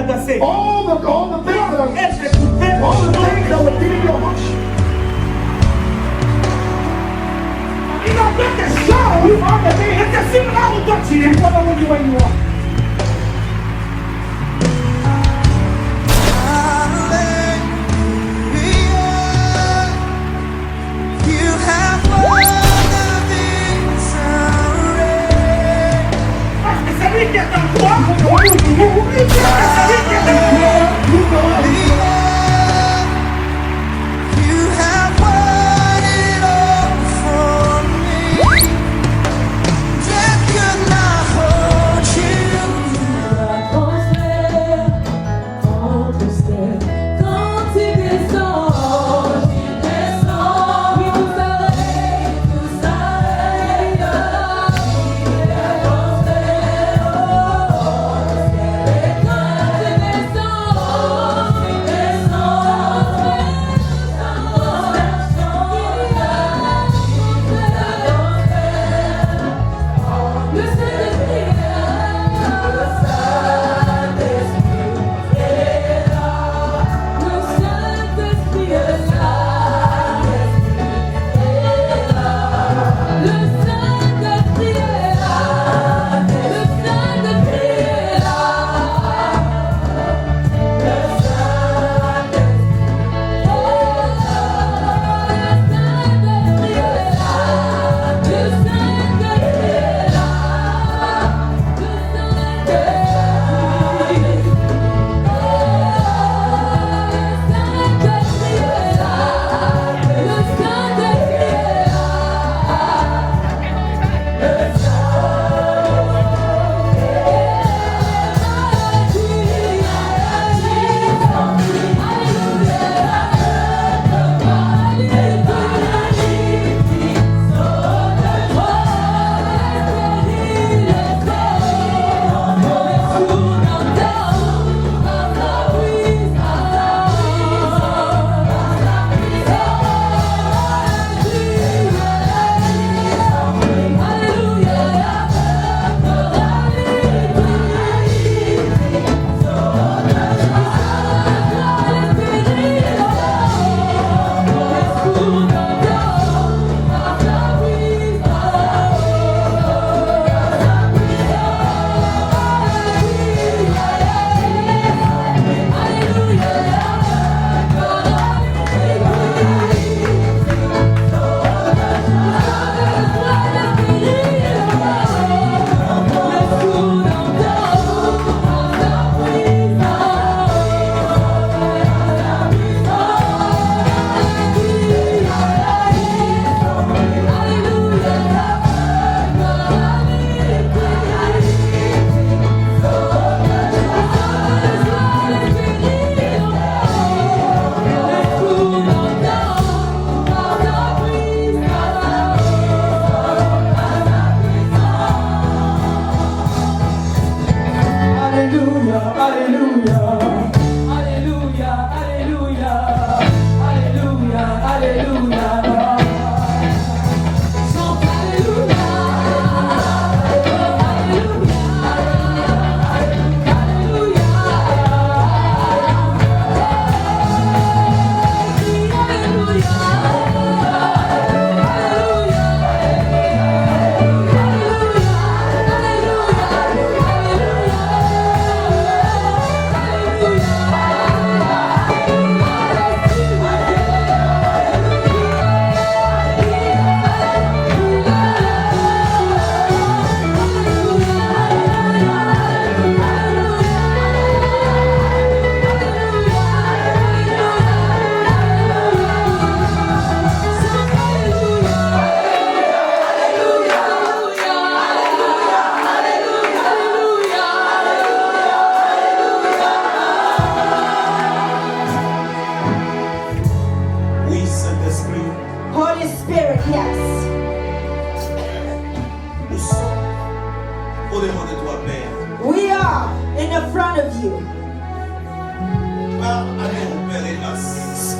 agacé. All the things that are, Elle s'est coupée. all the things that were giving you a much. Il a fait des choses. Et c'est sur là où toi tu es. Where you are.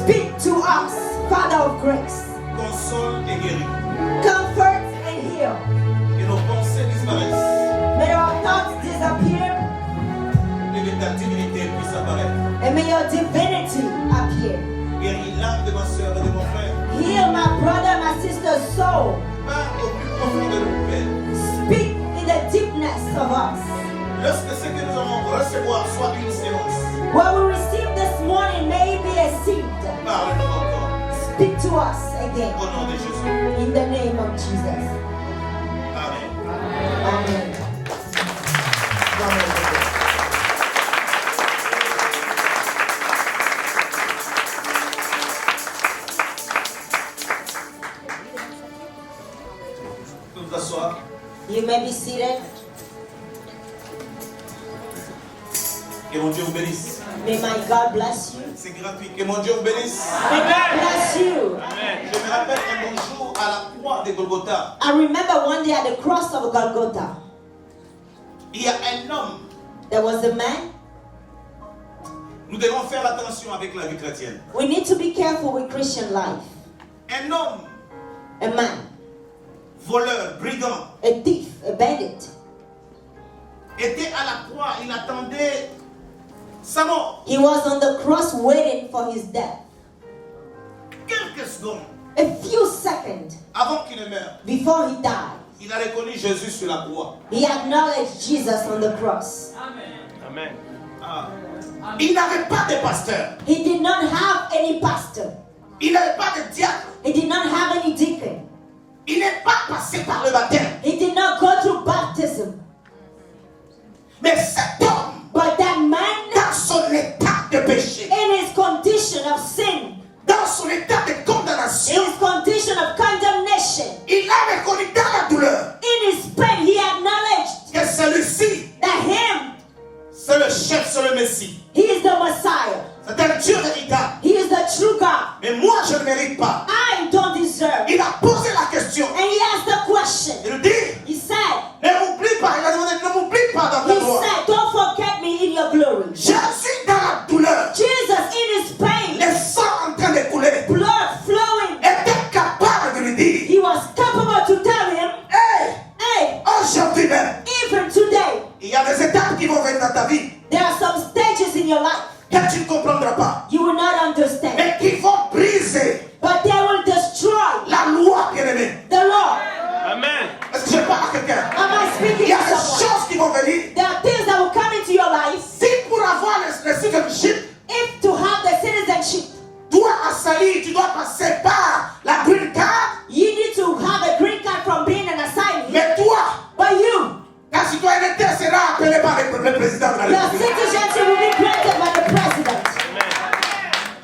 Speak to us, Father of grace. Console et guéris. Comfort and heal. Que nos pensées disparaissent. May our thoughts disappear. Et que ta divinité divinity appear. Guéris l'âme de ma soeur et de mon frère. Heal my brother, my sister's soul. Parle au plus profond de nos pères. Speak in the deepness of us. Lorsque ce que nous allons recevoir soit une séance, What we received this morning may be a seed. parle-nous encore. Speak to us again. Au nom de Jésus. In the name of Jesus. Amen. Amen. Nous t'asseoir. You may be seated. Que mon Dieu vous bénisse. May my God bless you. C'est gratuit. Que mon Dieu vous bénisse. May God bless you. Je me rappelle un bon jour à la croix de Golgotha. I remember one day at the cross of Golgotha, Il y a un homme. there was a man. Nous devons faire attention avec la vie chrétienne. We need to be careful with Christian life. Un homme, A man, voleur, brigand, a thief, a bandit, était à la croix. Il attendait sa mort. he was on the cross waiting for his death. Quelques secondes A few seconds avant qu'il ne meure, before he died, il a reconnu Jésus sur la croix. he acknowledged Jesus on the cross. Amen. Ah. Il n'avait pas de pasteur. He did not have any pastor. Il n'avait pas de diacre. He did not have any deacon. Il n'est pas passé par le baptême. He did not go through baptism. Mais cet homme, But that man, dans son état de péché, in his condition of sin, dans son état de in condamnation, his condition of condemnation, il a reconnu dans la douleur in his pain, he acknowledged que celui-ci, that him, c'est le chef, c'est le Messie. he is the Messiah. C'est un Dieu véritable. He is the true God. Mais moi, je ne mérite pas. I don't deserve. Il a posé la question. And he asked the question. Il dit, He said, ne m'oublie pas. Il a demandé, ne m'oublie pas dans ta he gloire. said, don't forget me in your glory. Jésus dans la douleur, Jesus in his pain, le sang en train de couler, blood flowing, était capable de lui dire, he was capable to tell him, hey, hey, aujourd'hui même, even today, il y a des étapes qui vont venir dans ta vie there are some stages in your life que tu ne comprendras pas, you will not understand, mais qui vont briser but they will destroy la loi bien-aimée. the law. Amen. Est-ce que je parle à quelqu'un? Am I Il speaking y a to des someone? choses qui vont venir. There are things that will come into your life. Si pour avoir le citizenship, If to have the citizenship, toi à salir, tu dois passer par la green card, you need to have a green card from being an assignee. mais toi, But you, ta citoyenneté sera appelée par le président de la your République. citizenship will be granted by the president.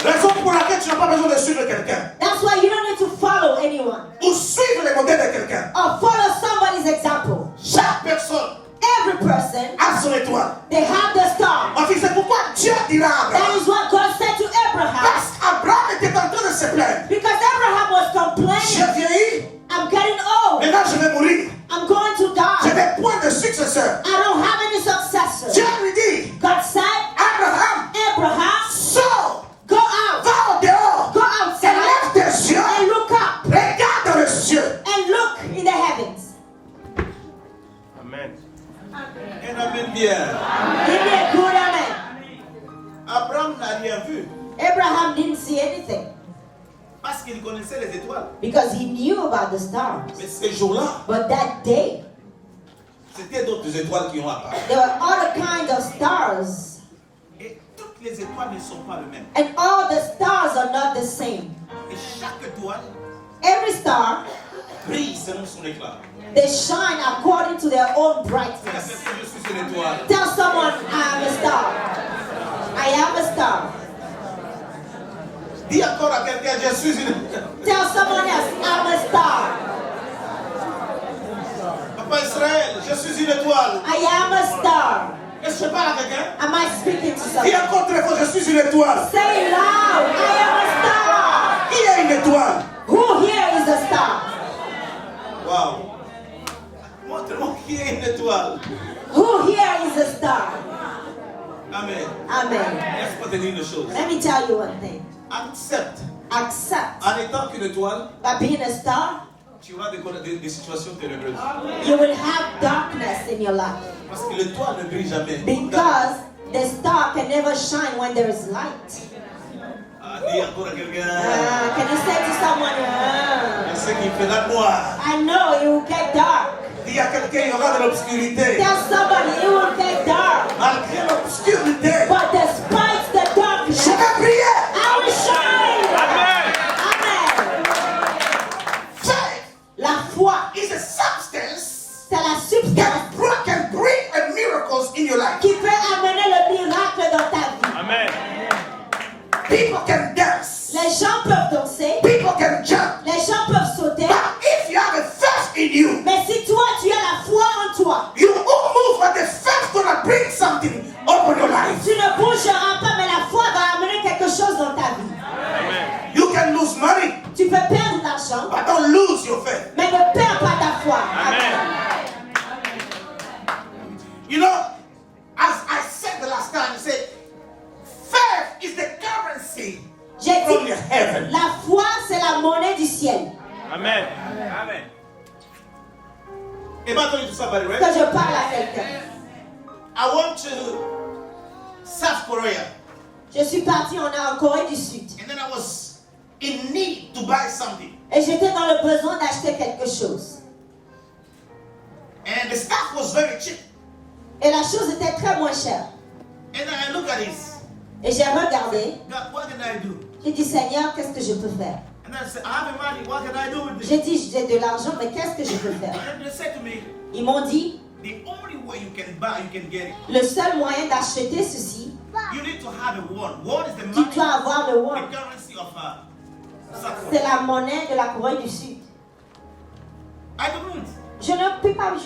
Raison pour laquelle tu n'as pas besoin de suivre quelqu'un That's why you don't need to follow anyone ou suivre les modèles de quelqu'un. or follow somebody's example. Chaque personne Every person, a son étoile. they have the star. Ma fille, c'est pourquoi Dieu dira à That Abraham. is what God said to Abraham. Parce qu'Abraham était en train de se plaindre. Because Abraham was J'ai complaining, vieilli, I'm getting old. maintenant je vais mourir. I'm going to Je die. n'ai point de successeur. I don't have any successor. Dieu lui dit, God said, Abraham, Abraham, sors, go out. va au dehors, Go et outside lève tes yeux, and look up regarde dans les cieux. and look in the heavens. Amen. Un amen bien. Give me a good amen. Abraham n'a rien vu Abraham didn't see anything parce qu'il connaissait les étoiles. because he knew about the stars. Mais ce jour-là, But that day, c'était d'autres étoiles qui ont apparu. there were other kinds of stars. Et toutes les étoiles ne sont pas les mêmes. And all the stars are not the same. Et chaque étoile Every star, brille selon son éclat. they shine according to their own C'est brightness. que je suis une étoile. Tell someone, I am a star. I am a star. Dis encore à quelqu'un, je suis une... Tell someone else, I'm a star. Papa Israël, je suis une étoile. I am a star. Est-ce que je parle à quelqu'un? Am I speaking to Dis someone? encore très fort, je suis une étoile. Say loud, I am a star. Qui est une étoile? Who here is a star? Waouh. Montre-moi qui est une étoile. Who here is a star? Amen. Amen. Laisse-moi te dire une chose. Let me tell you one thing. Accepte. Accept En étant qu'une étoile, by being a star, tu auras des situations ténébreuses. you will have darkness in your life. Parce que l'étoile ne brille jamais. Because The star can never shine when there is light. Ah, dis encore à quelqu'un. Can you say to someone, Je sais qu'il fait la noire. I know you will get dark. Dis à quelqu'un, il y aura de l'obscurité. Tell somebody it will get dark. Malgré l'obscurité, But despite the darkness, je vais briller. I will shine. Amen. Amen. Faith La foi, is a substance c'est la substance can bring a miracles in your life. qui peut amener le miracle dans ta vie. Amen. People can dance. Les gens peuvent danser, People can jump. les gens peuvent sauter, But if you have a faith in you, mais si toi tu as la foi en toi, you won't move, but the faith gonna bring something upon your life. tu ne bougeras pas, mais la foi va amener quelque chose dans ta vie. Amen. You can lose money, Tu peux perdre de l'argent, but don't lose your faith. mais ne perds pas ta foi. Amen. You know, as I said the last time, you say, faith is the currency J'ai from dit, the heaven. la foi c'est la monnaie du ciel. Amen. Amen. Am I telling you somebody, right? Quand je parle à quelqu'un, I went to South Korea, je suis partie en Corée du Sud and then I was in need to buy something. et j'étais dans le besoin d'acheter quelque chose. And the stuff was very cheap. Et la chose était très moins chère. And then I look at this. Et j'ai regardé, God, what can I do? j'ai dit Seigneur, qu'est-ce que je peux faire? And then I said, I have the money. What can I do with this? J'ai dit j'ai de l'argent, mais qu'est-ce que je peux faire? And then they said to me, Ils m'ont dit, the only way you can buy, you can get it. le seul moyen d'acheter ceci, You need to have a won. Won is the tu money, dois avoir le the won. currency of South C'est Korea. la monnaie de la Corée du Sud. I couldn't. Je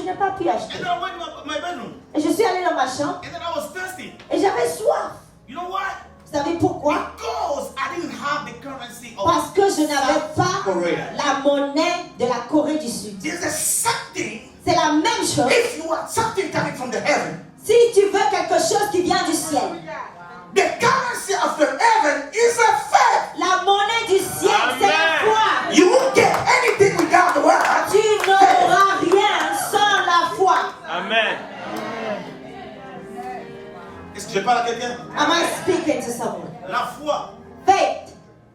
n'ai pas pu acheter. And then I went to my bedroom. Et je suis allée dans ma chambre And then I was thirsty. et j'avais soif. You know why? Vous savez pourquoi? Because I didn't have the currency of Parce que je n'avais pas Korea. la monnaie de la Corée du Sud. There's a something. C'est la même chose. If you want something coming from the heaven, Si tu veux quelque chose qui vient du ciel, the currency of the heaven is a faith. la monnaie du ciel, c'est la foi. You won't get anything without the word. Tu n'auras rien sans la foi. Amen. Est-ce que je parle à quelqu'un? Am I speaking to someone? La foi. Faith.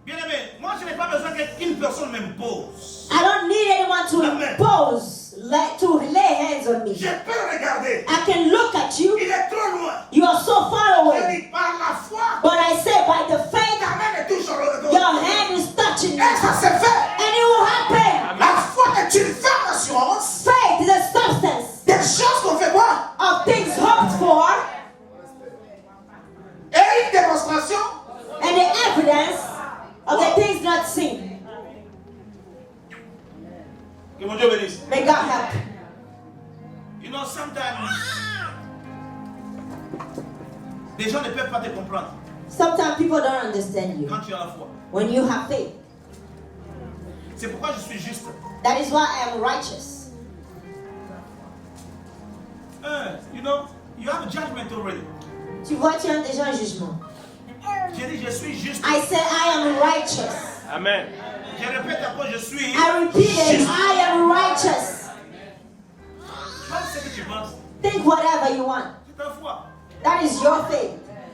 Bien aimé, moi je n'ai pas besoin qu'une personne m'impose. I don't need anyone to impose, to lay hands on me. Je peux le regarder. I can look at you. Il est trop loin. You are so far Je away. dis par la foi. But I say by the faith, Ta main est toujours au your hand is touching me. Et ça s'est fait. And it will happen. La foi est une ferme assurance Faith is a substance des choses qu'on fait voir of things hoped for et une démonstration and the evidence of the things not seen. que mon Dieu bénisse. May God help you. You know, sometimes les gens ne peuvent pas te comprendre Sometimes people don't understand you quand tu as la foi. when you have faith. C'est pourquoi je suis juste. That is why I am righteous. You know, you have a judgment already. Tu vois, tu as déjà un jugement. J'ai dit, je suis juste. I said I am righteous. Amen. Je répète encore, je suis. I repeat it, I am righteous. Pense ce que tu penses. Think whatever you want. C'est ta foi. That is your faith.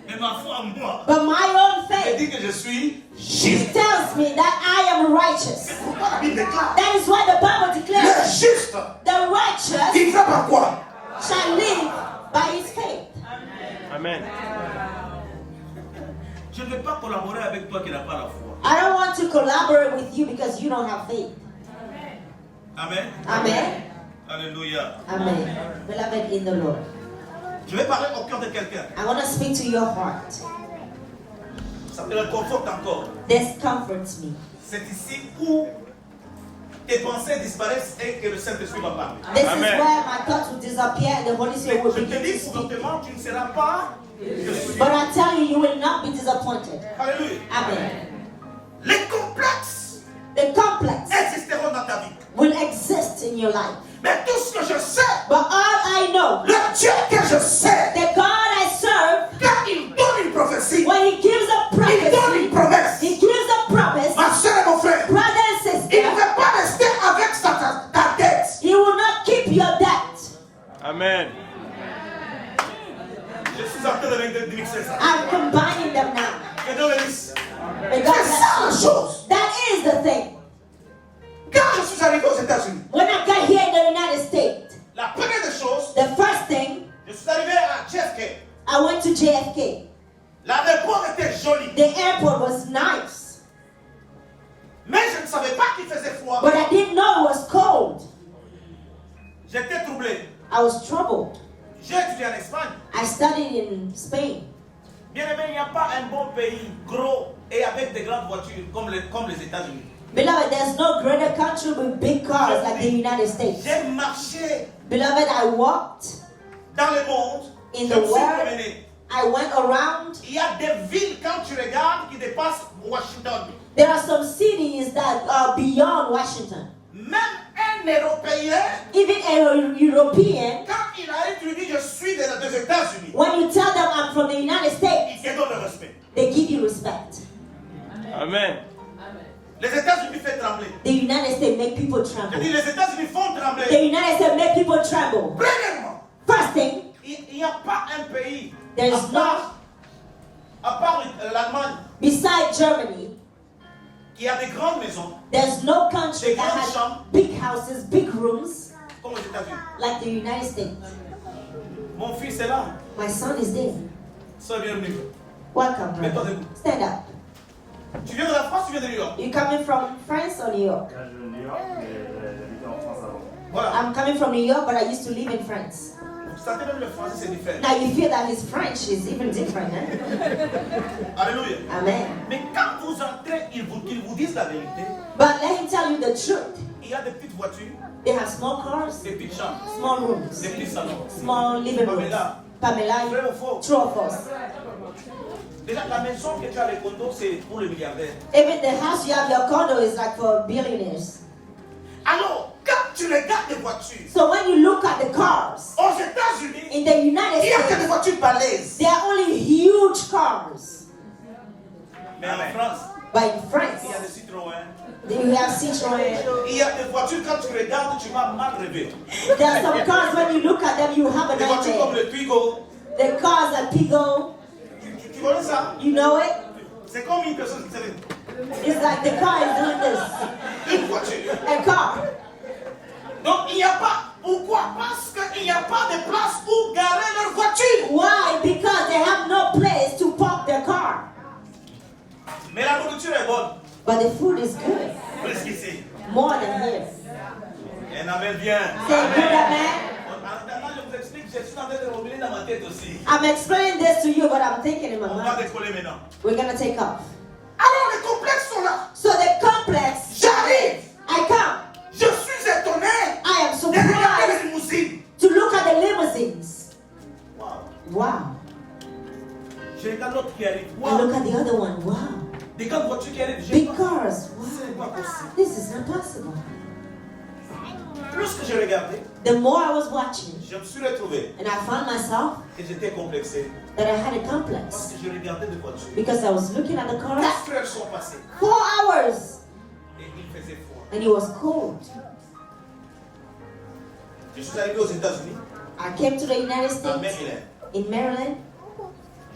Mais ma foi à moi, But my own elle faith dit que je suis juste. tells me that I am righteous. C'est pourquoi la Bible déclare. That is why the Bible Le declares juste the righteous vivra par quoi? shall live by his faith. Amen. Je ne vais pas collaborer avec toi qui n'as pas la foi. I don't want to collaborate with you because you don't have faith. Amen. Amen. Alléluia. Amen. Beloved in the Lord, Je vais parler au cœur de quelqu'un. I want to speak to your heart. Ça te réconforte encore. This comforts me. C'est ici où tes pensées disparaissent et que le Saint-Esprit va parler. This Amen. is where my thoughts will disappear and the Holy Mais Spirit will je te begin to dis speak. ouvertement, tu ne seras pas déçu. But I tell you, you will not be disappointed. Alléluia. Amen. Les complexes The complex existeront dans ta vie. will exist in your life. Mais tout ce que je sais, But all I know, le Dieu que je sais, the God I serve, quand il donne une prophétie, when He gives a il donne prophecy, une promesse. He gives a promise, Ma soeur et mon frère, brother and il ne sister, va pas rester avec ta dette. He will not keep your debt. Amen. Je suis sortez de 2500. I'm combining them now. Que Dieu bénisse. May God C'est ça la bless you. chose. That is the thing. Quand je suis arrivé aux États-Unis, When I got here in the United States, la première des choses, the first thing, je suis arrivé à JFK. I went to JFK. L'aéroport était joli. The airport was nice, Mais je ne savais pas qu'il faisait froid. but I didn't know it was cold. J'étais troublé. I was troubled. J'ai étudié en Espagne. I studied in Spain. Bien aimé, il n'y a pas un bon pays gros et avec des grandes voitures comme les États-Unis. Beloved, there's no greater country with big cars like the United States. J'ai marché Beloved, I walked dans le monde. in Je the me suis world. promené. I went around. Il y a des villes, quand tu regardes, qui dépassent Washington. There are some cities that are beyond Washington. Même un Européen, Even a European, quand il arrive, tu lui dis je suis des États-Unis, when you tell them I'm from the United il States, te donne le respect. they give you respect. Amen. Les États-Unis font trembler. The United States make people Je dis tremble. les États-Unis font The trembler. United States make people tremble. Premièrement, First thing, il n'y a pas un pays, There's à part l'Allemagne, beside Germany, qui a des grandes maisons, there's no country that has big houses, big rooms, comme aux États-Unis. like the United States. Mon fils est là. My son is there. Sois bienvenu. Welcome, brother. Stand up. Tu viens de la France, tu viens de New York. You coming from France or New York? Voilà. I'm coming from New York, but I used to live in France. Vous sentez même le français, c'est différent. Now you feel that his French is even different, eh? Alléluia. Amen. Mais quand vous entrez, ils vous disent la vérité. But let him tell you the truth. Il y a des petites voitures, They have small cars, des petites chambres, small rooms, des petits salons. small living rooms. Pamela, Vrai ou faux? true or false? Déjà, la maison que tu as, les condos, c'est pour les milliardaires. Even the house you have, your condo is like for billionaires. Alors, quand tu regardes des voitures, So when you look at the cars aux États-Unis, in the United il n'y a que des States, voitures balèzes. they are only huge cars. Mais en France, But in il y a France, des Citroën. you have Citroën. Il y a des voitures, quand tu regardes, tu vas mal rêver. There are some cars when you look at them, you have a Des voitures comme nightmare. le Twigo. The cars at Pigo, Tu connais ça? you know it? C'est comme une personne qui s'appelle It's like the car is doing this. une voiture. A car. Donc il n'y a pas. Pourquoi? Parce qu'il n'y a pas de place où garer leur voiture. Why? Because they have no place to park their car. Mais la nourriture est bonne. But the food is good. Plus qu'ici. More than here. Et n'avait bien. Say good, amen. Maintenant, je vous explique, je suis en train de revenir dans ma tête aussi. I'm explaining this to you, but I'm thinking in my On va mind. décoller maintenant. We're gonna take off. Alors les complexes sont là. So the complex, J'arrive. I come. Je suis étonné I am de regarder surprised les limousines. to look at the limousines. Wow. Wow. Je regarde l'autre qui arrive. And look Wow. at the other one. Wow. Des grandes voitures qui arrivent. Big cars. C'est Wow. pas possible. This is not possible. Plus que je regardais, The more I was watching, je me suis retrouvé and I found myself et j'étais complexé that I had a parce complex que je regardais des voitures. because I was looking at the cars. 4 heures sont passées 4 hours et il faisait froid. and it was cold. Je suis arrivé aux États-Unis, I came to the United à States, Maryland. in Maryland.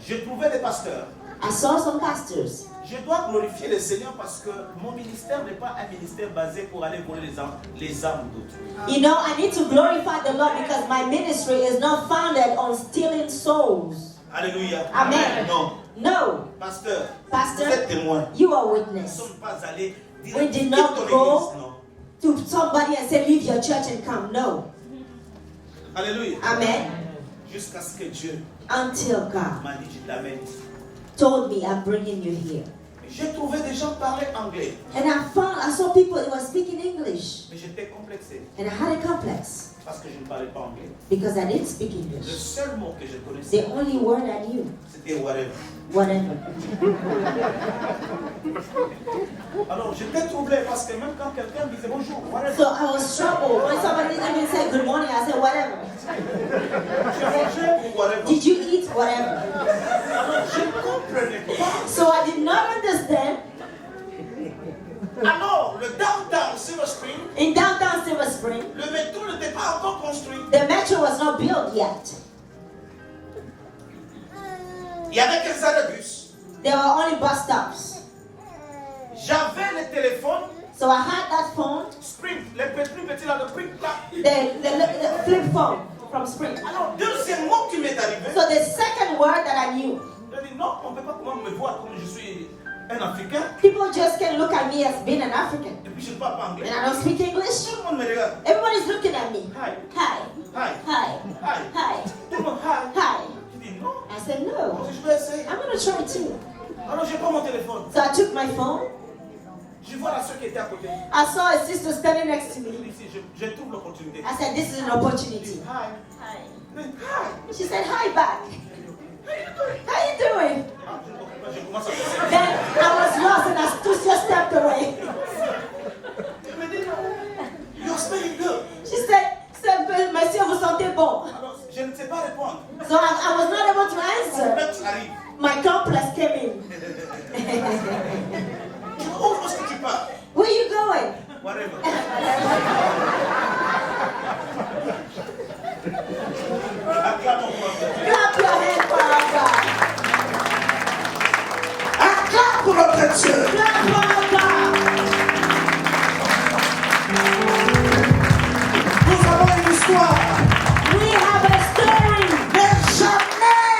Je trouvais des pasteurs. I saw some pastors. Je dois glorifier le Seigneur parce que mon ministère n'est pas un ministère basé pour aller voler les âmes d'autres. You know, I need to glorify the Lord because my ministry is not founded on stealing souls. Alléluia. Amen. Non. No, Pasteur, Pastor, vous êtes témoin. you are Nous ne witness sommes pas allés dire We did quitte not ton go. église. Non. to somebody and say, leave your church and come. No. Alléluia. Amen. Jusqu'à ce que Dieu Until God m'a dit, je t'amène. told me, I'm bringing you here. J'ai trouvé des gens parler anglais, And I saw people that were speaking English. mais j'étais complexé And I had a complex parce que je ne parlais pas anglais. because I didn't speak Le English. seul mot que je connaissais, The only word I knew, c'était whatever. whatever. Alors j'étais troublé parce que même quand quelqu'un me disait bonjour, whatever, So I was troubled. When somebody even said good morning, I said whatever. tu as mangé ou whatever. Did you eat whatever? Alors je ne comprenais pas. So I did not understand. Alors le downtown Silver Spring, In downtown Silver Spring, le métro n'était pas encore construit. the metro was not built yet. Il y avait quelques arrêts de bus. There were only bus stops. J'avais le téléphone So I had that phone, Sprint, les plus petits là, le Sprint là. the flip phone from Sprint. Alors, deuxième mot qui m'est arrivé, So the second word that I knew, j'ai dit non, on ne peut pas me voir comme je suis un Africain. people just can look at me as being an African. Et puis je ne parle pas anglais. And I don't speak English. Tout le monde me regarde. Everybody's looking at me. Hi, Hi, hi, hi, hi. hi, Tout le monde, hi. hi. Je dis non. I said, no, Je vais essayer. I'm going to try too. Alors, je prends mon téléphone. So I took my phone. Je vois la soeur qui était à côté. I saw a sister standing next to Je me. dis, ici, je trouve l'opportunité. I said, this is an opportunity. Hi. Hi. Je dis, hi. She said, hi back. How you doing? Ah, je commence à penser. Then I was lost and I just stepped away. Elle me dit non. You're smelling good. She said, monsieur, vous sentez bon. Alors, je ne sais pas répondre. So I was not able to answer. Complexe arrive. My complex came in. Où est-ce que tu pars? Where are you going? Whatever. Acclamons pour notre Dieu. Clap your hands for our God. Acclame pour notre Dieu. Clap for our God. Nous avons une histoire. We have a story. Mais jamais,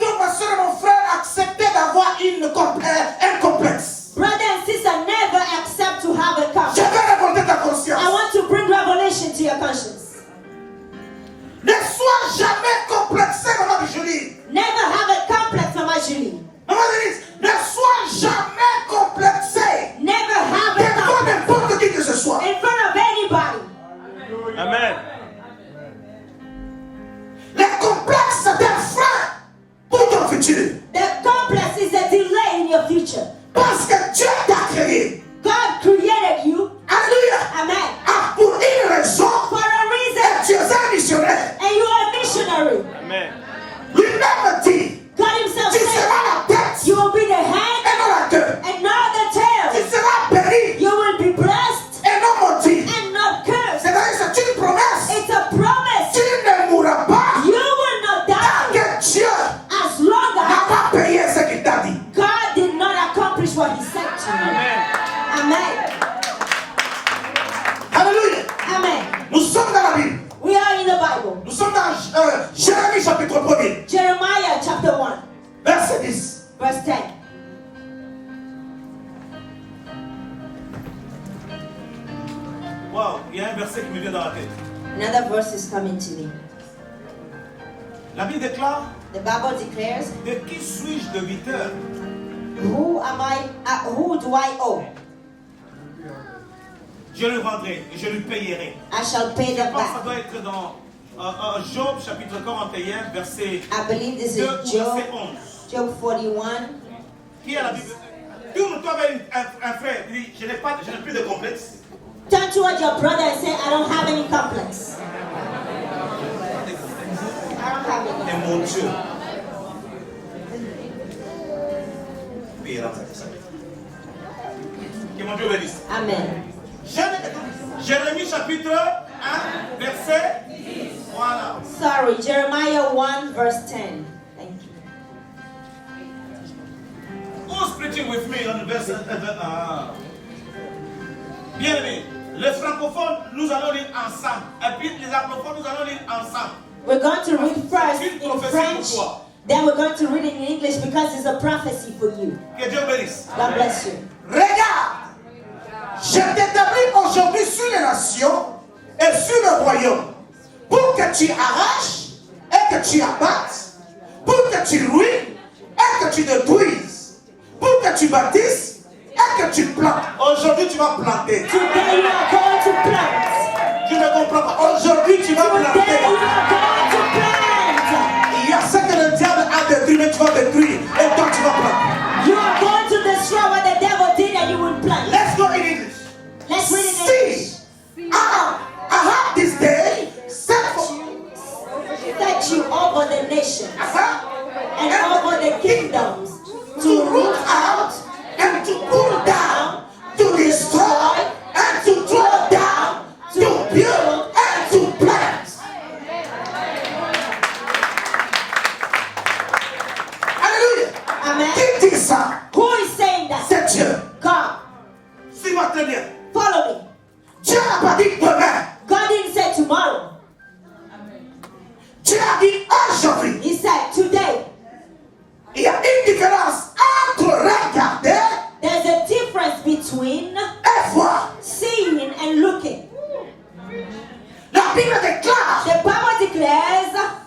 donc ma soeur et mon frère, accepter d'avoir un complexe. Brother and sister, never accept to have a Je complex. vais révolter ta conscience. I want to bring revelation to your conscience. Ne sois jamais complexé, maman de Julie. Never have a complex, Mama Julie. Maman Denise, ne sois jamais complexé Never have a devant complex n'importe qui que ce soit. in front of anybody. Amen. Les complexes, c'est un frein pour ton futur. The complex is a delay in your future. Parce que Dieu t'a créé. God created you. Alléluia. Amen. Ah, pour une raison. For a reason. Tu es un missionnaire. And you are a missionary. Amen. Lui-même dit, God himself tu said, seras la tête you will be the head et non la queue. and not the Tu tail. seras béni You will be blessed et non maudit. and not cursed. C'est-à-dire que c'est une promesse. It's a promise. Tu ne mourras pas You will not tant die que Dieu as long n'a as pas payé ce qu'il t'a dit. God did not accomplish what he said to you. Amen. Amen. Alléluia. Amen. Nous sommes dans la Bible. We are in the Bible. Nous sommes dans Jérémie chapitre 1er, Jeremiah chapter 1, verset 10. verse 10. Waouh, il y a un verset qui me vient dans la tête. Another verse is coming to me. La Bible déclare, The Bible declares, de qui suis-je débiteur? who am I, who do I owe? Je lui rendrai et je lui payerai. I shall pay Je them pense que ça back. doit être dans Job chapitre 41, verset I believe this 2 is ou Job, verset 11. Job 41. Qui a la Bible? Tourne-toi vers un frère, il dit, je n'ai plus de complexe. Turn toward your brother and say, I don't have any complex. I don't have any. Et mon Dieu. Que mon Dieu bénisse. Amen. Jérémie chapitre 1, verset 10. Voilà. Sorry, Jeremiah 1, verse 10. Thank you. Who's preaching with me on verse Bien aimé, les francophones, nous allons lire ensemble. Et puis les anglophones, nous allons lire ensemble. We're going to read first in French, then we're going to read it in English because it's a prophecy for you. Que Dieu bénisse. God bless you. Regarde, je t'établis aujourd'hui sur les nations et sur le royaume pour que tu arraches et que tu abattes, pour que tu ruines et que tu détruises, pour que tu bâtisses et que tu plantes. Aujourd'hui, tu vas planter. Today you are going to plant. Tu ne comprends pas. Aujourd'hui, tu vas Today you planter. are going to plant. Il y a ce que le diable a détruit, mais tu vas détruire. Et toi, tu vas planter. You are going to destroy what the devil did and you will plant. Let's go in English. Let's read it in English. See, I have this day set Set you over the nations and over the kingdoms to root out and to pull down, to destroy and to Dieu n'a pas dit demain. God didn't say tomorrow. Dieu a dit aujourd'hui. He said today. Il y a une différence entre regarder There's a difference between et voir. seeing and looking. La Bible déclare, The Bible declares,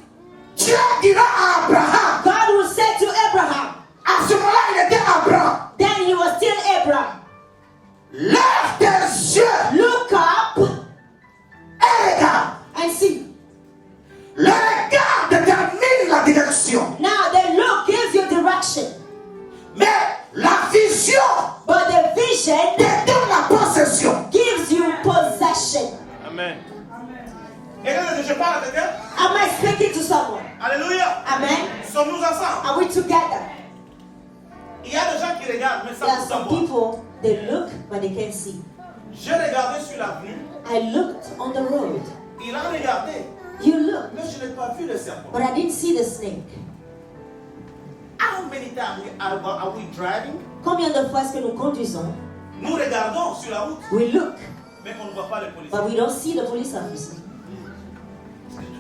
Dieu dira à Abraham, God will say to Abraham, à ce moment-là il était Abraham, then he was still Abraham, lève tes yeux look up et regarde. and see. Le regard détermine la direction, Now the look gives you direction, mais la vision but the vision te donne la possession. gives you possession. Amen. Et là, je parle à quelqu'un. Am I speaking to someone? Alléluia. Amen. Sommes-nous ensemble? Are we together? Il y a des gens qui regardent, mais There sans are some savoir. people, they look, but they can't see. J'ai regardé sur l'avenue. I looked on the road. Il a regardé. You looked, Mais je n'ai pas vu le serpent. but I didn't see the snake. How many times are we driving? Combien de fois est-ce que nous conduisons? Nous regardons sur la route, We look, mais on ne voit pas les policiers. but we don't see the police officer.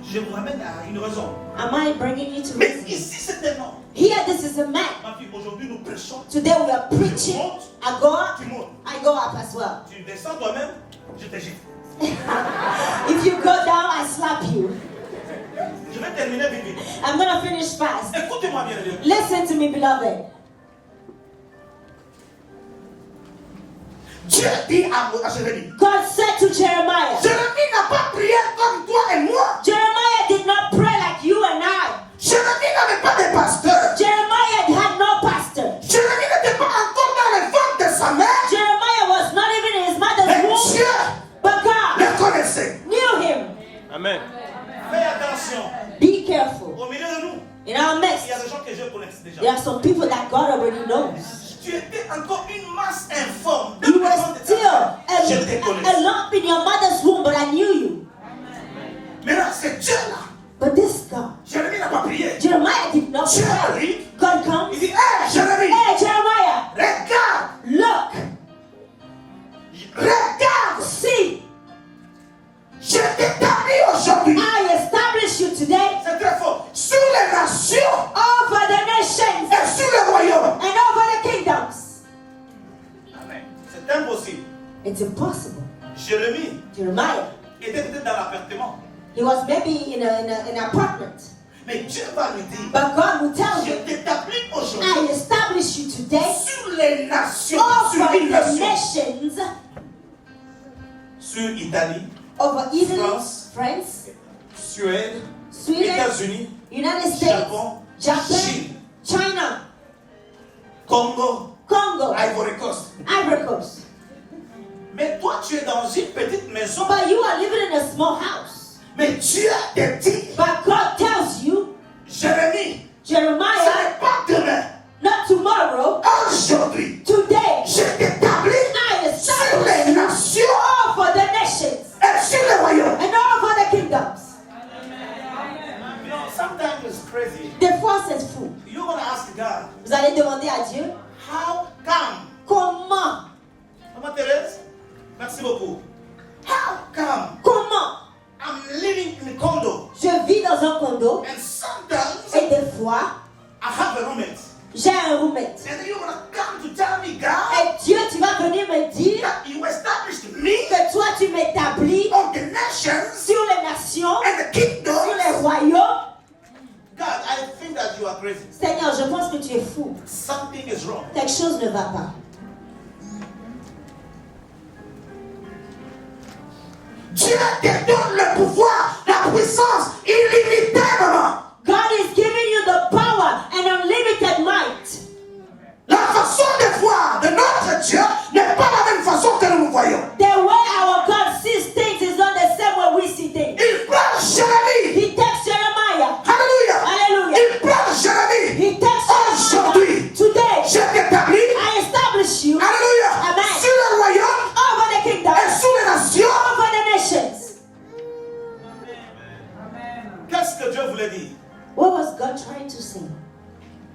Je vous ramène à une raison. Am I bringing you to Mais reason? ici, c'est un homme. Here, this is a man. Ma fille, aujourd'hui, nous prêchons. Today we are preaching. I go up, Tu montes. I go up as well. Tu descends toi-même, je te gifle. If you go down, I slap you. Je vais terminer vite vite. I'm gonna finish fast. Écoutez-moi bien, les gars. Listen to me, beloved. Dieu dit à Jérémie, God said to Jeremiah, Jérémie n'a pas prié comme toi et moi. Jeremiah did not pray like you and I. Jérémie n'avait pas de pasteur. Jeremiah had no pastor. Jérémie n'était pas encore dans le ventre de sa mère. Jeremiah was not even in his mother's Mais womb, Dieu but God le connaissait. knew him. Amen. Fais attention. Be careful. Au milieu de nous, In our il midst, y a des gens que je connais déjà. there are some people that God already knows. Tu étais encore une masse informe. You were still Je te a connais. lump in your mother's womb, but I knew you. Maintenant, c'est Dieu là. But this God, Jérémie n'a pas prié. Jeremiah did not Dieu pray. arrive. God comes. Il dit, hé Jérémie, Hey, Jeremiah, regarde, look, regarde. see, Je t'établis aujourd'hui. I establish you today C'est très fort. Sur les nations over the nations et sur les royaumes. and over the kingdoms. Amen. C'est impossible. It's impossible. Jérémie Jeremiah, était peut-être dans l'appartement. he was maybe in an apartment, Mais Dieu va lui dire, but God will tell je you, t'établis I aujourd'hui establish you today Sur les nations. Sur over une the nation. nations, sur Italie, over Italy, France, France, Suède, Sweden, États-Unis, United States, Japon, Japan, Chine, China, Congo, Congo, Ivory Coast. Ivory Coast. Mais toi, tu es dans une petite maison. But you are living in a small house. Mais Dieu te dit, But God tells you, Jérémie, ce Jeremiah, n'est pas demain. not tomorrow, Aujourd'hui, today, je t'établis I sur establish les nations over the nations et sur les royaumes. and over the kingdoms. You know, sometimes it's crazy. Des fois, c'est fou. You're going to ask God, Vous allez demander à Dieu, how come? comment, Maman Thérèse, merci beaucoup. How come comment I'm living in a condo je vis dans un condo and sometimes et des fois, I have a roommate? j'ai un roommate. And then you're going to come to tell me, God, Et Dieu, tu vas venir me dire that you established me que toi, tu m'établis On the nations sur les nations, and the sur les kingdoms. royaumes. God, I think that you are crazy. Seigneur, je pense que tu es fou. Something is wrong. Quelque chose ne va pas. Dieu te donne le pouvoir, la puissance illimitée, maman. God is giving you the power and unlimited might. La façon de voir de notre Dieu n'est pas la même façon que nous voyons. The way our God sees things is not the same way we see things. Il prend Jérémie. He takes Jeremiah. Alléluia. Hallelujah. Il prend Jérémie. He takes Jeremiah. Aujourd'hui, Today, je t'établis. I establish you Alléluia. Amen. Sur le royaume over the kingdom, et sur les nations. over the nations. Qu'est-ce que Dieu voulait dire? What was God trying to say?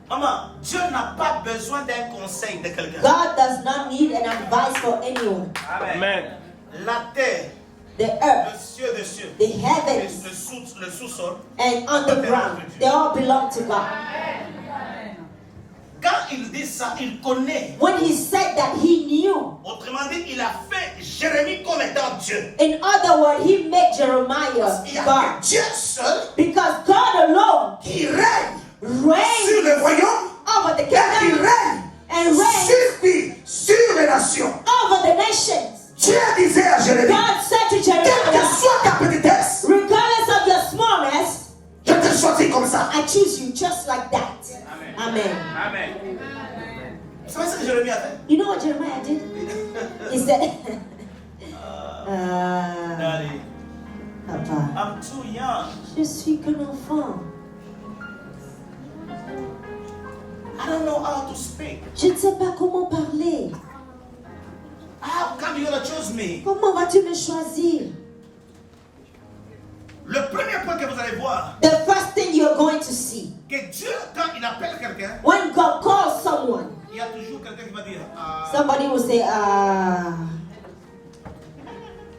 Maman, Dieu n'a pas besoin d'un conseil de quelqu'un. God does not need an advice for anyone. Amen. la terre, the le earth, ciel des cieux, the et heavens, le sous-sol. and underground. They all belong to God. Quand il dit ça, il connaît. When he said that, he knew. Autrement dit, il a fait Jérémie comme étant Dieu. In other words, he made Jeremiah Il y a God. que Dieu seul Because God alone qui règne sur reigns le royaume over the et qui kingdom règne and reigns sur qui? Sur les nations. over the nations. Dieu disait à Jérémie, God said to quelle que Jeremiah, soit ta petitesse, regardless of your smallness, je te choisis comme ça. I choose you just like that. Amen. Amen. Vous savez ce que Jérémie a fait? You know what Jeremiah did? He said, Daddy, Papa, I'm too young. je suis qu'un enfant. I don't know how to speak. Je ne sais pas comment parler. How come you gonna choose me? Comment vas-tu me choisir? Le premier point que vous allez voir, The first thing you're going to see, que Dieu, quand il appelle quelqu'un, when God calls someone, il y a toujours quelqu'un qui va dire somebody will say,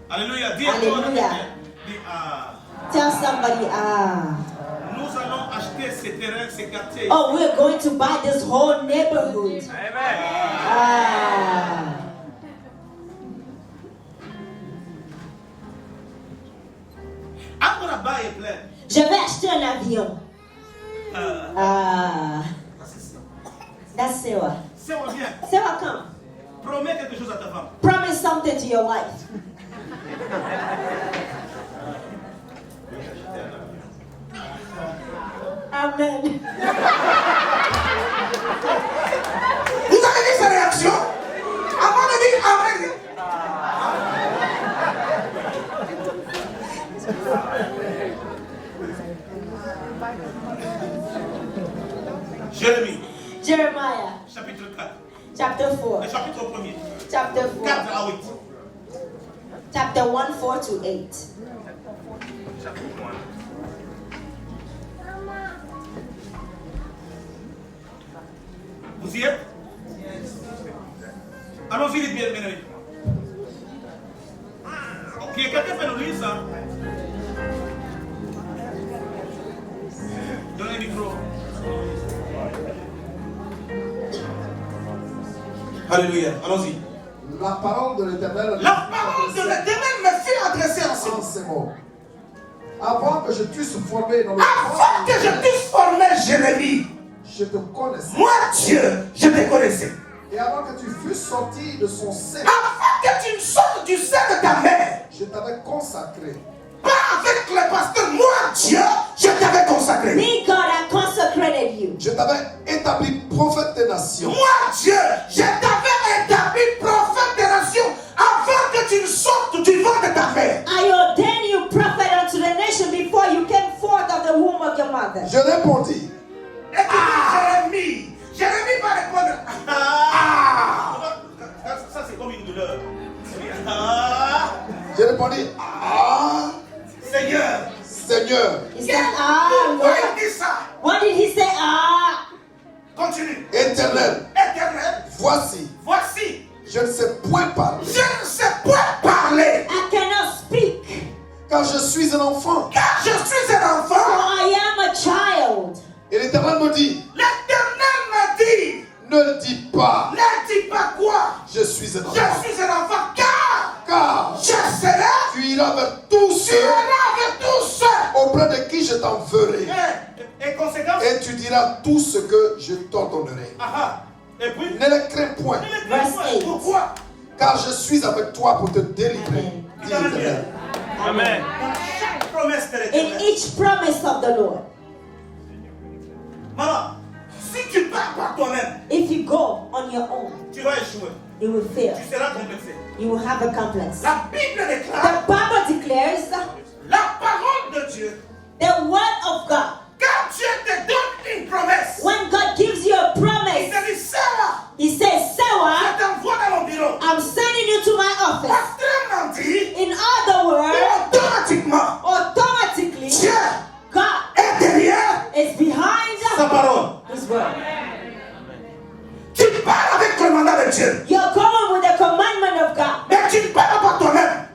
Alléluia, dis Alléluia. à quelqu'un, dis tell somebody, nous allons acheter ces terrains, ces quartiers. oh, we're going to buy this whole neighborhood. Amen. I'm gonna buy a plane. Je vais acheter un avion. That's Sarah. C'est bien. Sarah, come. Promets quelque chose à ta femme. Promise something to your wife. Amen. Vous avez vu sa réaction? Avant de dire Amen. Jérémie, Jeremiah, chapitre 4. chapter 4. Le chapitre 1er. Chapter 4. 4 à 8. Chapter 1, 4 to 8. Vous y êtes? Allons-y, les bien aimés. Ok, quelqu'un peut nous lire ça? Donnez le micro. Alléluia, allons-y. La parole de l'Éternel La parole de l'Éternel me fit adresser en ces mots. Avant que je t'eusse formé dans le Avant que je t'eusse formé, Jérémie, je te connaissais. moi, Dieu, je te connaissais. Et avant que tu fusses sorti de son sein, Avant que tu ne sortes du sein de ta mère, je t'avais consacré. pas avec le pasteur, moi, Dieu, je t'avais consacré. Me, God, I consecrated you. Je t'avais établi prophète des nations. Moi, Dieu, je t'avais établi prophète des nations avant que tu ne sortes du ventre de ta mère. I ordained you prophet unto the nation before you came forth of the womb of your mother. Je répondis. Et tu dis, Jérémie va répondre. Ça, c'est comme une douleur. Je répondis. Seigneur. Seigneur. He said, Pourquoi Lord. il dit ça? What did he say? Continue. Éternel. Éternel, Voici. voici. Je ne sais point parler. Je ne sais pas parler. I cannot speak, Car je suis un enfant. Car je suis un for enfant. I am a child. Et l'Éternel me dit. L'Éternel m'a dit. Ne dis pas. Ne dis pas quoi? Je suis un enfant. Je suis un enfant. Car Je serai. tu iras vers tous Tu ceux iras avec tous ceux. auprès de qui je t'enverrai. Et conséquence. Et tu diras tout ce que je t'ordonnerai. Et puis. Ne les crains point. Verse 8. Pourquoi? Car je suis avec toi pour te délivrer. Amen. Dit l'Éternel. Amen. Dans chaque promesse de In l'Éternel. each promise of the Lord, Maman, si tu pars par toi-même, if you go on your own, tu vas échouer. you will fail. Tu seras complexé. You will have a complex. La Bible The déclare Bible declares la parole de Dieu. the word of God. Quand Dieu te donne une promesse, When God gives you a il promise, te dit, Sarah, He says, Sarah, je t'envoie dans mon bureau. I'm sending you to my office. Autrement dit, In other words, automatiquement, automatically, Dieu God est derrière is behind sa parole. His word. Tu pars avec le mandat de Dieu, You're going with the commandment of God, mais tu ne pars pas par toi-même.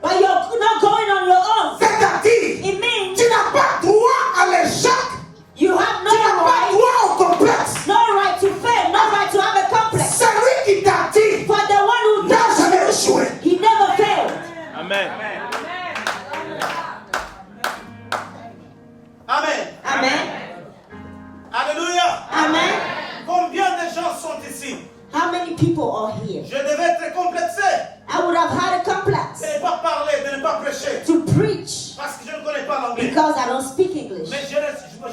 people are here. Je devais être complexé I would have had a complex de ne pas parler, de ne pas prêcher. to preach Parce que je ne connais pas l'anglais. because I don't speak English. Mais je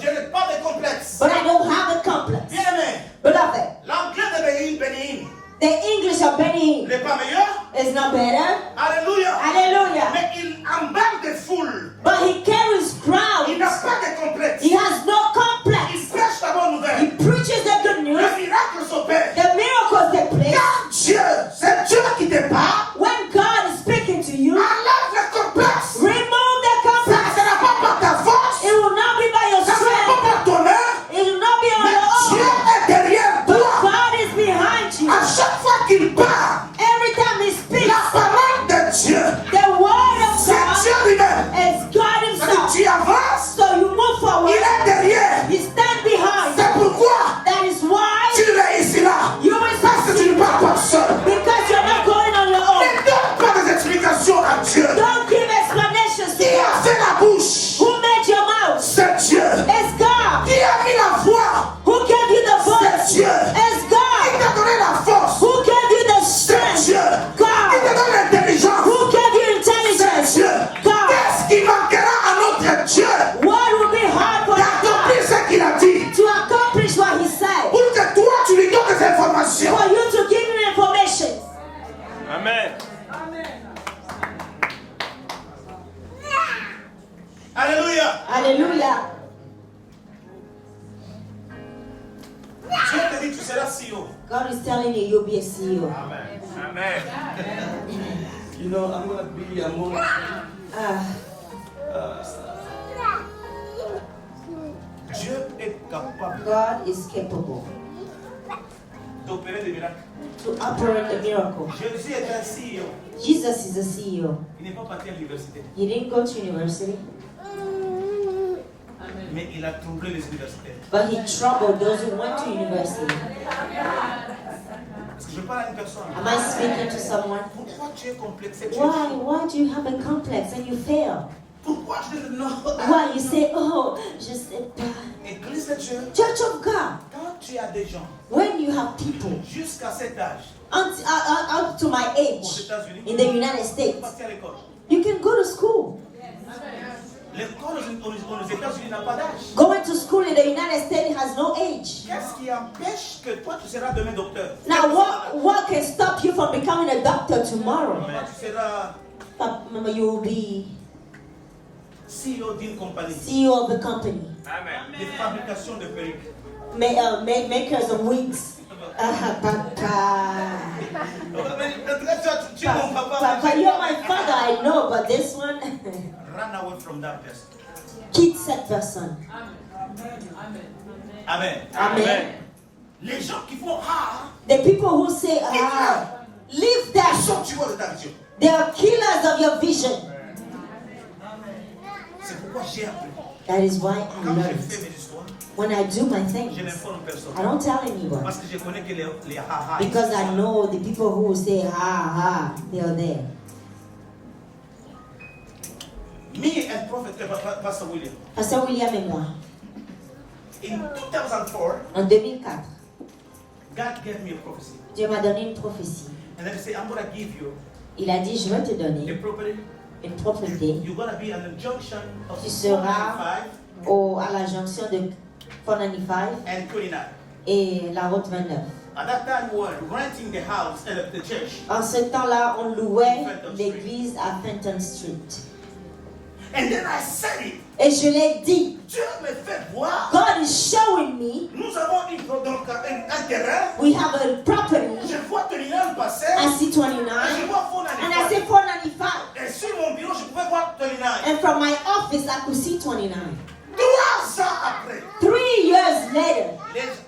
n'ai pas de complexe. But I don't have a complex. Bien aimé, Beloved, l'anglais de Bénin the English of Benny n'est pas meilleur. is not better. Alléluia. Hallelujah. Mais il embarque des foules. But he carries Il crowds. n'a pas de complexe. He has no Il complex. prêche la bonne He nouvelle. preaches the good news. Le miracle s'opère. The miracles take place. Quand Dieu, c'est Dieu qui te parle, When God is speaking to you, enlève le complexe. remove the Ça ne complex. sera pas par ta force, It will not be by your ça ne sera pas strength. par ton œuvre, It will not be on mais Dieu your own. est derrière But toi. God is behind you. À chaque fois qu'il parle, Every time He speaks, la parole de Dieu, the word of c'est God Dieu lui-même. is God C'est-à-dire, Himself. tu avances, So you move forward. il est derrière. You stand behind. C'est pourquoi That is why tu réussis là. you will Parce que tu ne pars pas seul. because you're not going on your own. Ne donne pas des explications à Dieu. Don't give explanations to Qui a God. fait la bouche? Who made your mouth? C'est Dieu. It's God. Qui a mis la voix? Who gave you the C'est voice? Dieu. It's Qui God. t'a donné la force? Who gave you the C'est strength? Dieu. Qui te God. donne l'intelligence? Who gave you C'est intelligence? Dieu. God. Qu'est-ce qui manquera à notre Dieu What will be hard for d'accomplir God ce qu'il a dit? to accomplish what He said? Pour que toi, tu lui donnes des informations. For you to give Him information. Amen. Alléluia. Hallelujah. Dieu te dit, tu seras CEO. God is telling you you'll be a CEO. Amen. Amen. You know, I'm going to be among Dieu est capable God is capable d'opérer des miracles. to operate the miracle. Jésus est un CEO. Jesus is a CEO. Il n'est pas parti à l'université, He didn't go to university, mais il a troublé les universitaires. but he troubled those who went to university. Parce que je parle à une personne. Am I speaking to someone? Pourquoi tu es complexé? Why do you have a complex and you fail? Pourquoi je ne non? Why you say, oh, je sais pas. Église de Dieu, Church of God, quand tu as des gens when you have people jusqu'à cet âge up to my aux age États-Unis, in the United States, partir à l'école. you can go to school. L'école aux États-Unis n'a pas d'âge. Going to school in the United States has no age. Qu'est-ce qui empêche que toi tu seras demain docteur? Now, what can stop you from becoming a doctor tomorrow? Toi, tu seras You will be CEO d'une compagnie CEO of the company, Amen. de fabrication de perruques. makers of wigs. Papa, Tu es mon papa. Papa, you're my father, I know, but this one, Run away from that person. quitte cette personne. Amen. Amen. Les gens qui font The people who say, leave ils that, sont tueurs de ta vision. they are killers of your vision. C'est pourquoi j'ai appris. That is why I Quand je learned. fais mes histoires, When I do my je things, n'informe personne. I don't tell anyone. Parce que je connais que les ha-ha. Because I know the people who will say, they are there. Me and Prophet Pastor William. Pasteur William et moi, In 2004, en 2004, God gave me a prophecy. Dieu m'a donné une prophétie. And then he said, I'm going to give you Il a dit, je vais te a donner property. une propriété. You're going to be at the junction of Tu seras 495 à la jonction de 495 and 29. et la route 29. At that time, we were renting the house and the church. En ce temps-là, on louait l'église à Fenton Street. And then I said it. Et je l'ai dit, Dieu me fait voir. God is showing me Nous avons un terrain. we have a property Je vois Tolinan passer. at Et je C29 vois and I 495. see 495. Et sur mon bureau, je pouvais voir Tolinan. And from my office, I could see 29. 3 ans après. 3 years later,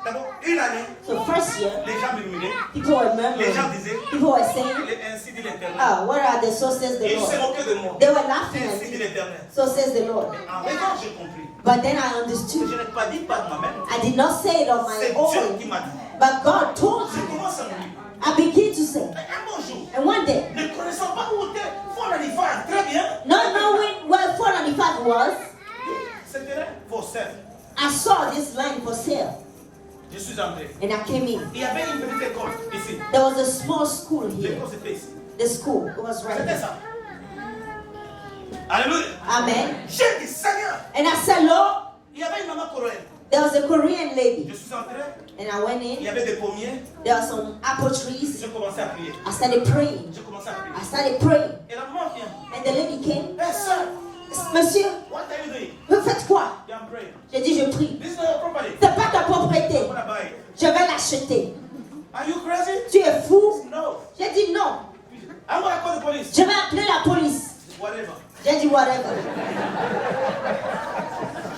D'abord, une année, so first year, les gens murmuraient. people were Les gens murmuring. disaient, People were saying, ainsi dit l'Éternel. what are the sources of Et the ils se Lord? moquaient de moi. They were laughing at Ainsi dit me. l'Éternel. So says the Lord. En raison, j'ai compris. But then I Je understood. n'ai pas dit par moi-même. I did not say it on C'est my Dieu own, qui m'a dit. but God told Je me. commence à me dire. I begin to say. Mais un bon jour, And one day, ne connaissant pas où était Fonanifa, très bien. not knowing where 495 was, C'était là pour sale. I saw this land for sale. Je suis entré. and I came in. Il y avait une petite école ici. There was a small school here. L'école c'était ici. The school was right C'était here. ça. Alléluia. Amen. J'ai dit, Seigneur, And I said, Lord, il y avait une maman coréenne. there was a Korean Je lady. suis entré, And I went il y in. avait des pommiers. There were some apple trees. J'ai commencé à prier. I started praying. J'ai commencé à prier. I started praying. Et la maman vient. And the lady came. Hey, sir, Monsieur, what are you doing? vous faites quoi? Yeah, I'm praying. J'ai dit, je prie. This is not your property. C'est pas ta propriété. I'm gonna buy it. Je vais l'acheter. Are you crazy? Tu es fou? No. J'ai dit non. I'm gonna call the police. Je vais appeler la police. Whatever. J'ai dit whatever.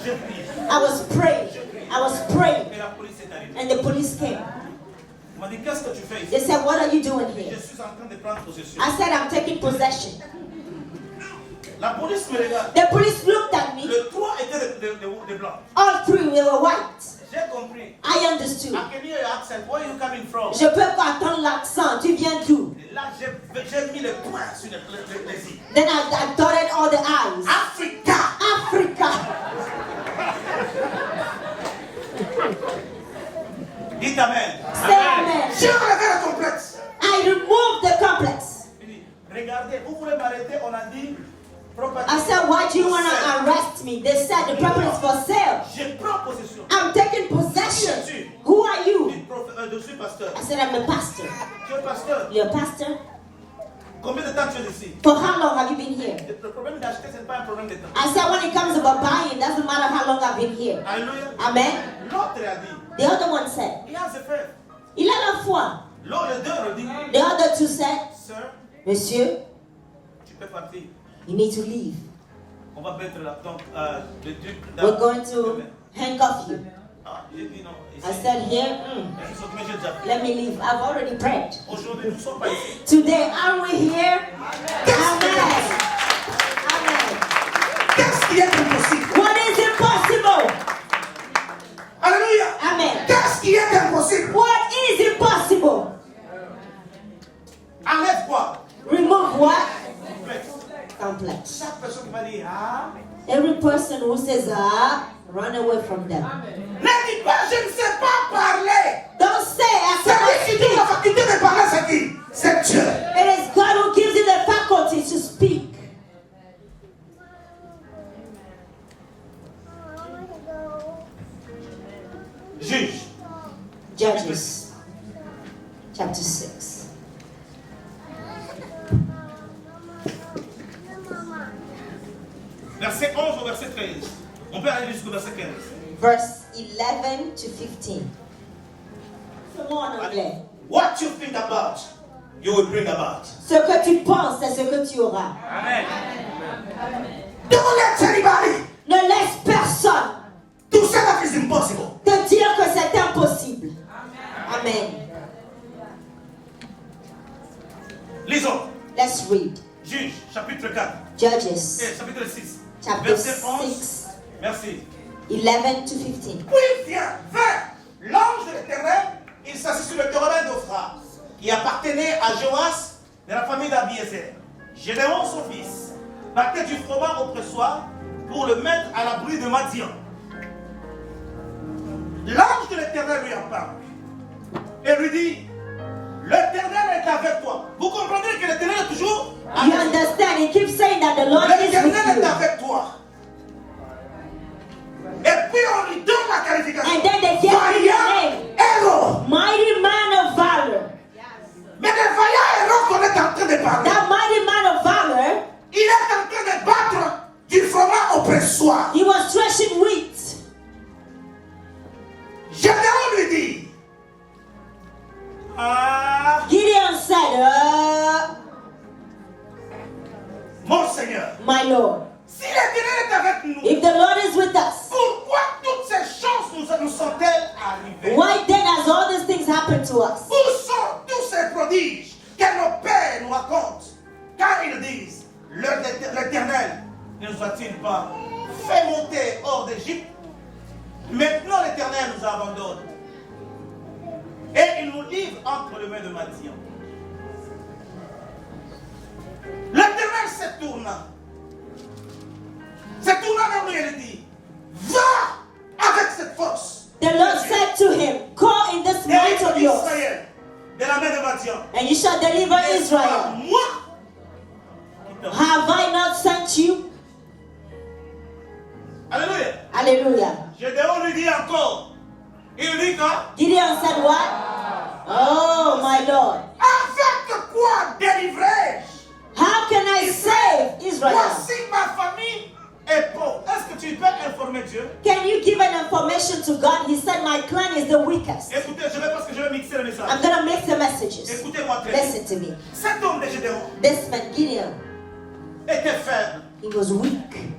J'ai prié. I was praying. I was praying. Et la police est arrivée. And the police came. Il m'a dit, qu'est-ce que tu fais They ici? said, what are you doing Je here? suis en train de prendre possession. I said, I'm taking possession. La police me regarde. The police looked at me. Le toit était de blanc. All three, they were white. J'ai compris. I understood. I can hear your accent. Where are you coming from? Je peux pas entendre l'accent. Tu viens d'où? Et là, j'ai mis le point sur les îles. Then I dotted all the I's. Africa. Africa. Dites Amen. Say amen. J'ai enlevé le complexe. I removed the complex. Il dit, regardez, vous voulez m'arrêter? On a dit propriété. I said, why do you want to arrest me? They said the property is for sale. Je prends possession. I'm taking possession. Who are you? Je suis pasteur. I said, I'm a pastor. Tu es pasteur. You're a pastor? Combien de temps tu es ici? For how long have you been here? Le problème d'acheter, ce n'est pas un problème de temps. I said, when it comes about buying, it doesn't matter how long I've been here. Alléluia. Amen. L'autre a dit, The other one said, il a ses frères. il a la foi. L'autre, le deux, dit, The other two said, sœur, Monsieur, tu peux partir. you need to leave. On va mettre la donc, le duc We're going to handcuff you. Ah, j'ai dit non. Ici. I said, here, Je suis occupé, j'ai déjà fait. let me leave. I've already prayed. Aujourd'hui, nous ne sommes pas ici. Today, are we here? Amen. Amen. Qu'est-ce qui est impossible? What is impossible? Alléluia. Amen. Qu'est-ce qui est impossible? What is impossible? Enlève quoi? Remove what? Complexe. Complex. Chaque personne qui va dire ah, Every person who says run away from them. ne dis pas je ne sais pas parler. Don't say I C'est cannot lui qui donne la speak. faculté de parler, c'est qui? C'est Dieu. It is God who gives you the faculty to speak. Juge. Judges chapter 6. Verset 11 au verset 13. On peut aller jusqu'au verset 15. Verse 11 to 15. Come on, anglais. What you think about, you will bring about. Ce que tu penses, c'est ce que tu auras. Amen. Don't let anybody Ne laisse personne to say that is impossible. te dire que c'est impossible. Amen. Lisons. Let's read. Juge, chapitre 4. Judges Chapitre 6. chapter Verset 11. 6, Merci. 11 to 15. Puis vient vers l'ange de l'Éternel, il s'assit sur le térébinthe d'Ophra, qui appartenait à Joas de la famille d'Abiézer. Gédéon, son fils, battait du froment au pressoir pour le mettre à l'abri de Madian. L'ange de l'Éternel lui apparut et lui dit, l'Éternel est avec toi. Vous comprenez que l'Éternel est toujours You avec toi. understand? He keeps saying that the Lord is with L'Éternel est you. avec toi. Et puis on lui donne la qualification. And then they give him the name. Héros. Mighty man of valor. Mais le vaillant héros qu'on est en train de parler, That mighty man of valor, il est en train de battre du froment au pressoir. he was threshing wheat. Gédéon lui dit, ah, Gideon said, mon Seigneur, my Lord, si l'Éternel est avec nous, if the Lord is with us, pourquoi toutes ces choses nous sont-elles arrivées? why then has all these things happened to us? Où sont tous ces prodiges que nos pères nous racontent quand ils disent, l'Éternel ne nous a-t-il pas fait monter hors d'Égypte? Maintenant l'Éternel nous abandonne et il nous livre entre les mains de Madian. L'Éternel se tourna vers lui et lui dit, va avec cette force. The Lord said to him, go might of yours. Israël de la main de Madian. And you shall deliver N'est-ce pas Israel. moi qui te- Have I not sent you? Alléluia. Hallelujah. Gédéon lui dit encore. Il lui dit quoi? Gideon said what? Oh, my Lord. Avec quoi délivrer-je? How can I save Israel? Voici ma famille est pauvre. Est-ce que tu peux informer Dieu? Can you give an information to God? He said, my clan is the weakest. Écoutez, parce que je vais mixer le message. I'm going to mix the messages. Écoutez-moi très bien. Listen to me. Cet homme de Gédéon This man, Gideon, était faible. he was weak.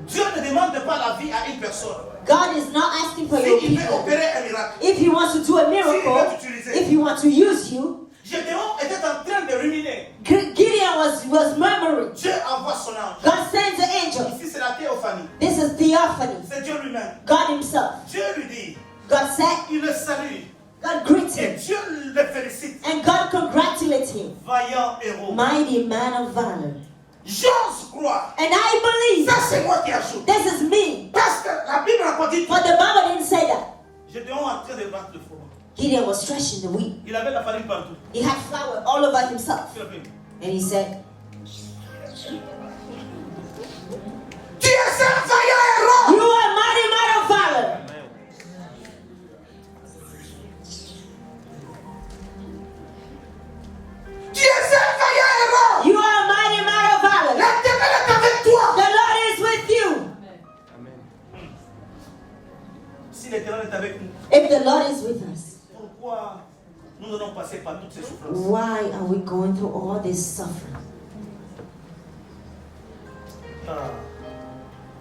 Dieu ne demande pas la vie à une personne. God is not asking for your S'il veut people. opérer un miracle. If he wants to do a miracle, if he wants to use you, Gédéon était en train de ruminer. Gideon was murmuring. Dieu envoie son ange. God sends the angel. Ici, c'est la théophanie. This is theophany. C'est Dieu lui-même. God himself. Dieu lui dit, God said, il le salue. God greets Et him. Dieu le félicite. And God congratulates him. Vaillant héros. Mighty man of valor. J'ose croire. And I believe Ça, c'est moi qui ajoute. this is me. Parce que la Bible n'a pas dit tout. But the Bible didn't say that. Gédéon en train de battre le four. Gideon was threshing the wheat. Il avait la farine partout. He had flour all over himself. Sur le film. And he said, Tu es un vaillant héros. you are a mighty man of valor. Tu es un vaillant héros. You are a mighty man of valor. L'Éternel est avec toi. The Lord is with you. Si l'Éternel est avec nous, If the Lord is with us, pourquoi nous allons passer par toutes ces souffrances? why are we going through all this suffering? Ah.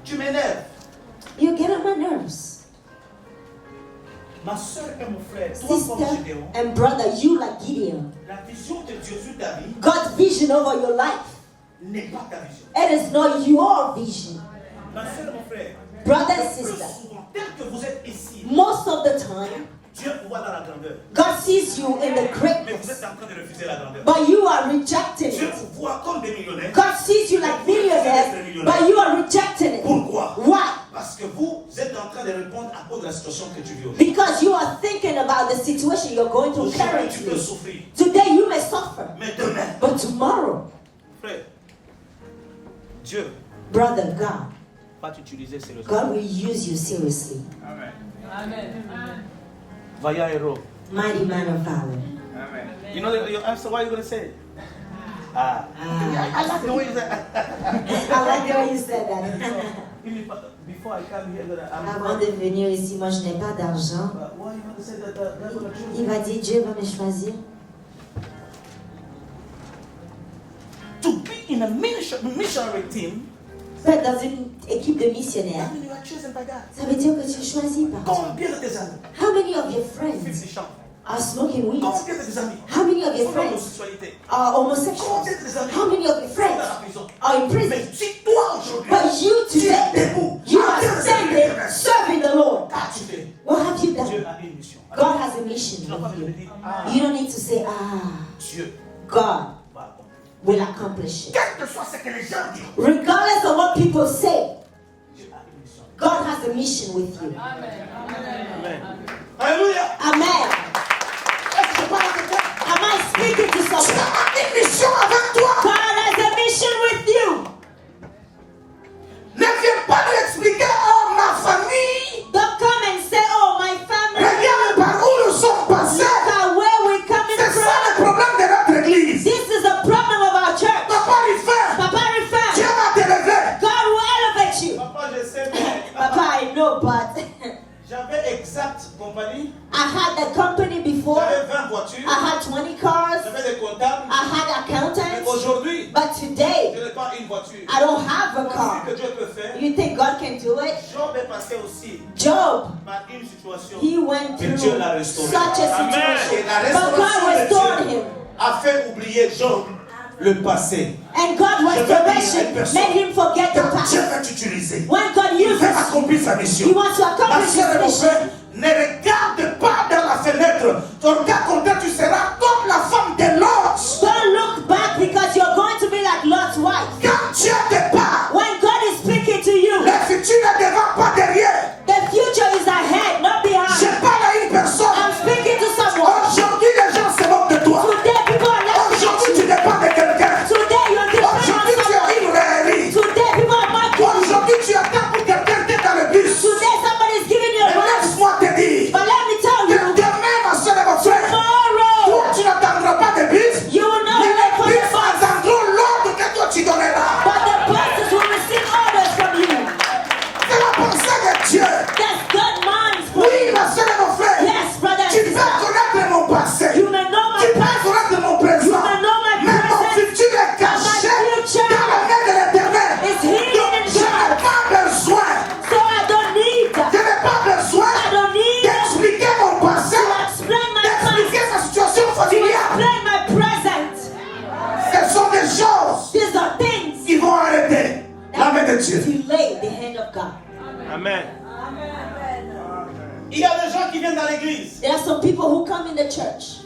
Tu m'énerves. You get on my nerves. Ma soeur et mon frère, toi comme Sister Gédéon, and brother, you like Gideon. la vision de Dieu sur ta vie God's vision over your life. n'est pas ta vision. It is not your vision. Ma soeur et mon frère, Brother and le plus sister, souvent, tel que vous êtes ici, most of the time, Dieu vous voit dans la grandeur. God sees you in the Mais vous greatness, êtes en train de refuser la grandeur. but you are rejecting Dieu it. vous voit comme des millionnaires. God sees you like millionaires, but you are rejecting it. Pourquoi? Why? Parce que vous êtes en train de répondre à cause de la situation que tu vis aujourd'hui. Because you are thinking about the situation you're going through Aujourd'hui, tu peux currently. souffrir. Today you may suffer, Mais demain, but tomorrow, frère, Dieu brother, God, va t'utiliser sérieusement. God will use you seriously. Vaillant héros. Mighty man of valor. You know your answer, what are you going to say? Ah. I like the way you said I like the way you said that. Before I come here, I'm Avant de venir ici, moi je n'ai pas d'argent. Why you going to say that they're going to choose Il va dire, Dieu va me choisir. to be in a missionary team? Pour être dans une équipe de missionnaires, That means you are chosen by God. ça veut dire que tu es choisi par Dieu. Combien de tes amis? How many of your friends Fils des champs. are smoking weed? Combien de tes amis? How many of your Sont dans friends l'homosexualité. are homosexuals? Combien de tes amis? How many of your Sont friends dans la prison. are in prison? Mais si toi aujourd'hui, But you tu es today, debout, you en are train de standing, servir, serving the Lord. qu'as-tu fait? What have you Dieu done? a une mission. God has a mission Tu n'as pas with besoin de you. dire, ah, You don't need to say, ah, Dieu God va accomplir. will accomplish it. Quel que soit ce que les gens disent, Regardless of what people say, Dieu a une mission. God has a mission with you. Alléluia. Amen. Est-ce que je parle à quelqu'un? Am I speaking to Tu someone? as une mission avec toi. God has a mission with you. Ne viens pas lui expliquer, oh ma famille, Don't come and say, oh, my family, regarde par où nous sommes passés. look at where we're coming C'est ça from. le problème de notre église. This is a problem of our church. Papa lui fait, Papa, Dieu refine. va t'élever. God will elevate you. Papa, je sais, mais Papa, I know, but j'avais Exact compagnie, I had the company before. j'avais 20 voitures, I had 20 cars. j'avais des comptables. I had Mais accountants. aujourd'hui, But today, je n'ai pas une voiture. I don't have a Voici car. que Dieu peut faire. You think God can do it? Job est passé aussi Job, par une situation. he went Mais through Dieu l'a restauré. such a Amen. situation. Et la But God restauration restored de Dieu him. a fait oublier Job le passé. And God's Je veux dire à une restoration personne, made him forget the Quand past. Dieu va t'utiliser, When God il uses veut accomplir sa mission. He wants to Ma accomplish soeur et mon his frère, mission. ne regarde pas dans la fenêtre. Ton regard compteur, tu seras comme la femme de Lot. Don't look back because you're going to be like Lot's wife. Quand Dieu te parle, When God is speaking to you, le futur est devant, pas derrière. the future is ahead, not Je behind. parle à une personne. I'm speaking to de Dieu. delay the hand of God. Amen. Il y a des gens qui viennent dans l'église. There are some people who come in the church.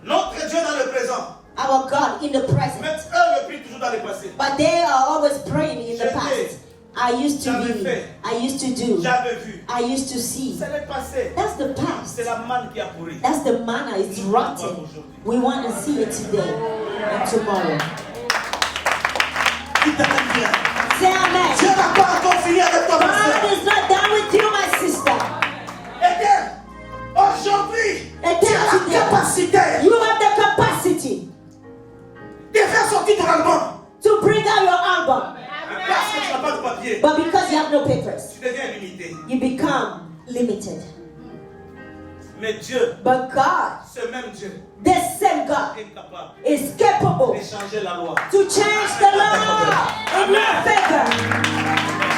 Notre Dieu dans le présent. Our God in the present. Mais eux le prient toujours dans le passé. But they are always praying in the J'étais. past. I used to J'avais be. fait. I used to do. J'avais vu. I used to see. C'est le passé. That's the past. C'est la manne qui a pourri. That's the manna. It's rotten. We want to see it today and tomorrow. Il t'aime bien. Say amen. Dieu n'a pas encore fini avec toi, ma God soeur. is not done with you, my sister. Et bien, aujourd'hui, Et tu as today, la capacité you have the capacity de faire sortir ton album. to bring out your album. Parce que tu n'as pas de papier, But because you have no papers, tu deviens limité. you become limited. Mais Dieu, But God, ce même Dieu, the same God, est capable is capable de changer la loi. to change the law in your favor.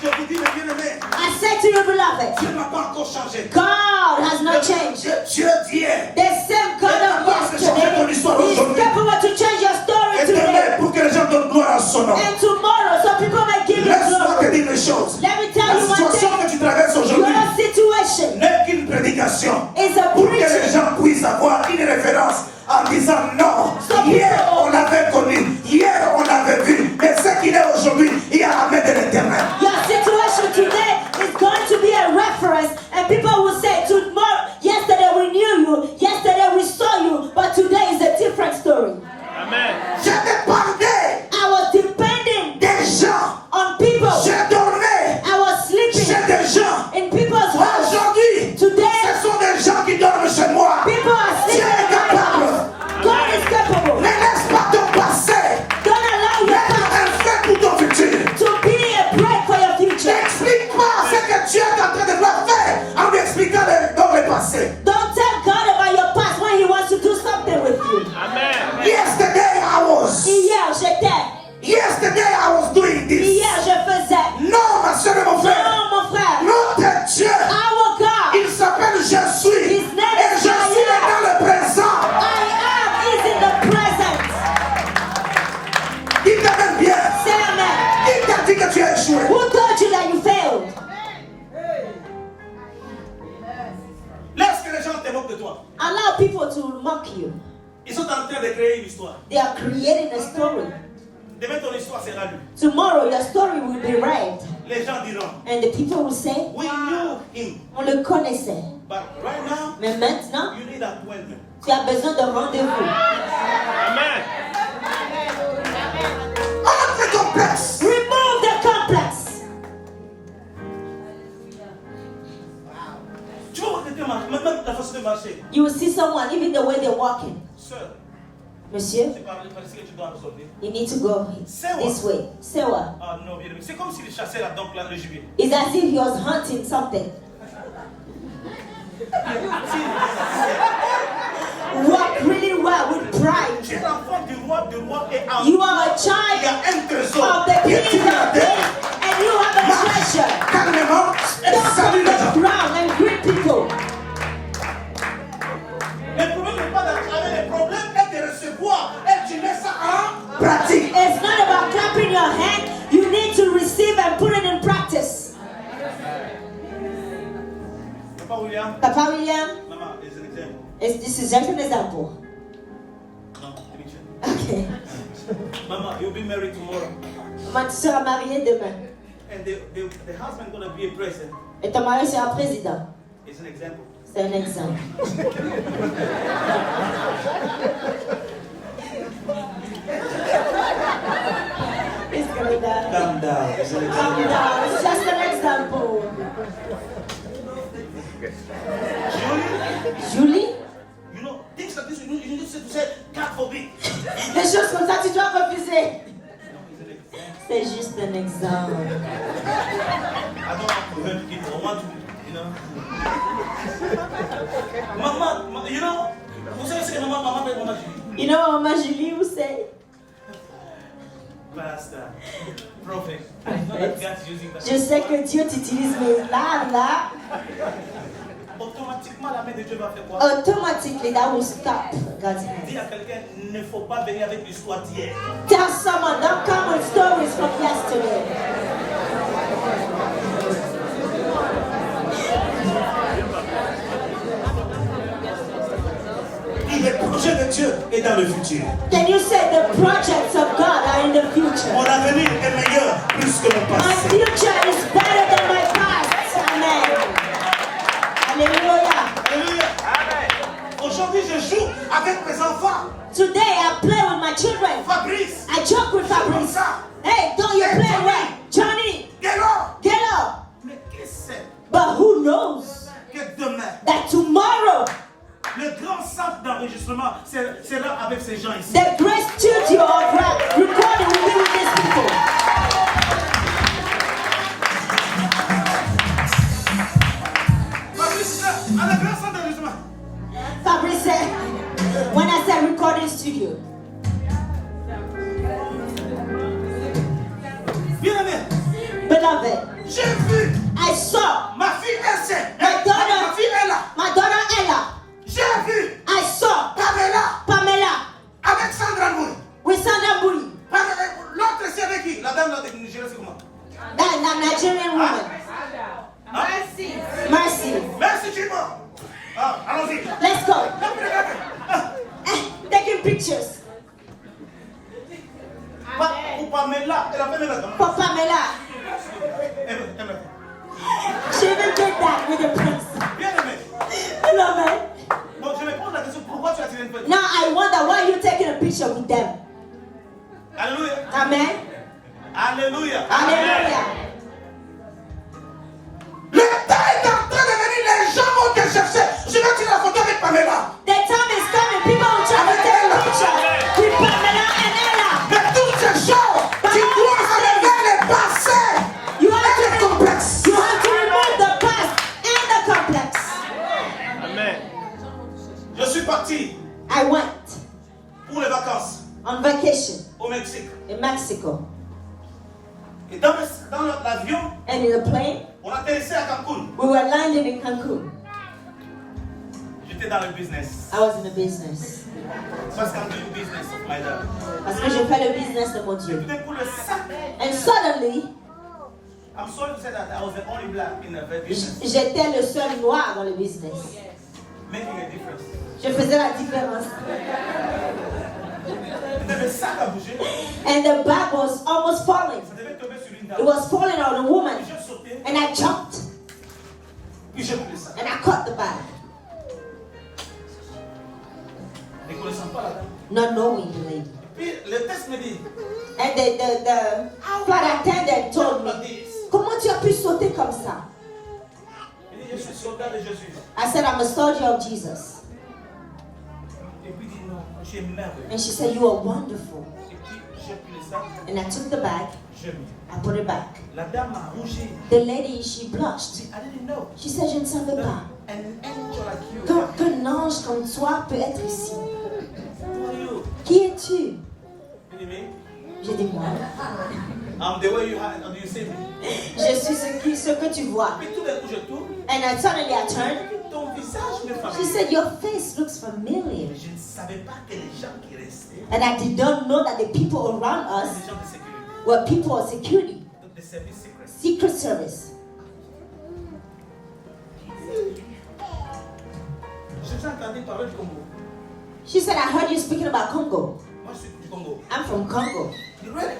Je vous dis, mes bien-aimés, I say to you, beloved, Dieu n'a pas encore changé. God has not changed. Dieu d'hier The same God of yesterday is capable to change your story est today demain pour que les gens donnent gloire à son nom. and tomorrow, so people may give you Laisse-moi te glory. dire une chose. Let me tell La you one situation thing. que tu traverses aujourd'hui Your situation n'est qu'une prédication is a pour que les preaching. gens puissent avoir une référence en disant non. So Hier, people- on l'avait connu. Hier, on l'avait vu. Mais ce qu'il est aujourd'hui, il y a la main de l'éternel. Your situation today is going to be a reference, and people will say, tomorrow, yesterday we knew you, yesterday we saw you, but today is a different story. Amen. Je dépendais I was depending des gens. on people. Je dormais I was sleeping chez des gens. in people's homes. Aujourd'hui, Today, ce sont des gens qui dorment chez moi. people are Dieu sleeping est in my capable. house. God is capable. Ne laisse pas ton passé Don't allow your être past un fait pour ton futur. to be a break for your future. N'explique pas ce que Dieu est en train de vouloir faire en lui expliquant dans le passé. Don't tell God about your past when He wants to do something with you. Amen. Yesterday I was. Hier, j'étais. Yesterday I was doing this. Hier, je faisais. Non, ma soeur et mon frère. Non, mon frère. Notre Dieu, Our God, il s'appelle Je suis. His name Et is je suis dans le présent. I am is in the present. Il t'aime bien. Say amen. Il t'a dit que tu as échoué. Who told you that you failed? Laisse que les gens te moquent de toi. Allow people to mock you. Ils sont en train de créer une histoire. They are creating a story. Demain, ton histoire sera lue. Tomorrow, your story will be read. Les gens diront, And the people will say, we knew him. on le connaissait. But right now, Mais maintenant, you need appointment. tu as besoin de rendez-vous. Amen. Enlève le complexe. Remove the complex. Tu vois quelqu'un marcher, même la façon de marcher. You will see someone, even the way they're walking. Sœur, Monsieur, c'est par ici que tu dois résolver. you need to go this way. Say what? Ah non, bien aimé. C'est comme s'il chassait la donc là, le gibier. It's as if he was hunting something. Walk really well with pride. Tu es l'enfant du roi et en You are a il y a child un trésor of the qui est king sur la of terre. kings, and you have a treasure. Calmement, et Don't salue come les gens. to ground and greet people. Le problème n'est pas d'attraver, le problème est de recevoir et tu mets ça en pratique. It's not about clapping your hand. You need to receive and put it in practice. Papa William, Papa William, maman, is an example. this is just an example. Non, let me check. Okay. Mama, you'll be married tomorrow. Maman, tu seras mariée demain. And the husband gonna be a president. Et ton mari sera président. It's an example. C'est un exemple. It's going down. Calm down. It's an Calm example. down. It's just an example. Julie? You know, things like this, you need to say, God forbid. Des choses comme ça, tu dois refuser. No, it's an example. C'est juste un exemple. I don't want to hurt people. I want to, you know. Mama, you know, vous savez ce que maman fait, maman Julie? You know what Maman Julie will say? Pastor, prophet. I know that God's using that. Je sais que Dieu t'utilise, mais là, automatiquement la main de Dieu va faire quoi? Automatically, that will stop God's hand. Dis à quelqu'un, il ne faut pas venir avec l'histoire d'hier. Tell someone, don't come with stories from yesterday. Le projet de Dieu est dans le futur. Can you say the projects of God are in the future? Mon avenir est meilleur plus que mon My passé. future is better than my past. Amen. Hallelujah. Alléluia. Aujourd'hui, je joue avec mes enfants. Today I play with my children. Fabrice, I joke with Fabrice. Hey, don't you play well? Johnny, Guélo. get up. Mais qu'est-ce que c'est But who knows que demain, that tomorrow le grand centre d'enregistrement sera avec ces gens ici. the great studio of recording will be with these people? Fabrice, à la grand centre d'enregistrement. Fabrice said, when I said recording studio, Bien aimé, beloved, j'ai vu I saw ma fille Esther. My daughter. Ma fille Ella. my daughter Ella. J'ai vu I saw Pamela avec Sandra Moui. with Sandra Buri, L'autre, c'est avec qui? La dame là de Nigeria, c'est comment? that Nigerian woman. Merci. Mercy. Merci, Jimo. Ah, allons-y. Let's go. Ah, Taking pictures pour Pamela, elle a fait même comment? for Pamela. She even did that with the prince. Bien aimé. Beloved. Bon, je me pose la question, pourquoi tu as tiré une photo? Now I wonder why you taking a picture with them. Alléluia. Amen. Alléluia. Hallelujah. Le temps est en train de venir, les gens vont te chercher. Je vais tirer la photo avec Pamela. The time is coming. People will try to take a picture with Pamela and Ella. Mais toutes ces choses, tu dois enlever les passés You et have les to, complexes. you have to remove the past and the complex. Amen. Je suis parti I went pour les vacances on vacation au Mexique. in Mexico. Et dans l'avion, And in the plane, on atterrissait à Cancun. we were landing in Cancun. J'étais dans le business. I was in the business. Parce qu'en doing business of my dad. Parce que je fais le business de mon Dieu. Tout pour le sac. And suddenly, I'm sorry to say that I was the only black in the business. j'étais le seul noir dans le business. Making a difference. Je faisais la différence. Le sac a bougé. And the bag was almost falling. Ça devait tomber sur une It dame. was falling on a woman. J'ai sauté. And I jumped. Puis j'ai pris le sac. And I caught the bag. Ne connaissant pas la dame. Not knowing the lady. Puis le test me dit, And the flight attendant told me, comment tu as pu sauter comme ça? il dit, je suis soldat de Jésus. I said, I'm a soldier of Jesus. Et puis il dit, non, tu es merveilleux. And she said, you are wonderful. Et puis j'ai pris le sac, And I took the bag, j'ai mis. I put it back. La dame a rougi. The lady, she blushed. I didn't know. She said, je ne savais pas An angel like you. qu'un ange comme toi peut être ici. Who are you? Qui es-tu? Il dit, mais, J'ai dit, moi, I'm the way you have, and you see me. je suis ce que tu vois. Puis tout d'un coup, je tourne. And suddenly I turned. Ton visage me She familier. said, your face looks familiar. Je ne savais pas que les gens qui restaient, And I did not know that the people around us les gens de sécurité, were people of security, donc des services secrets. secret service. Je vous ai entendu parler du Congo. She said, I heard you speaking about Congo. Moi, je suis du Congo. I'm from Congo. Il dit, really?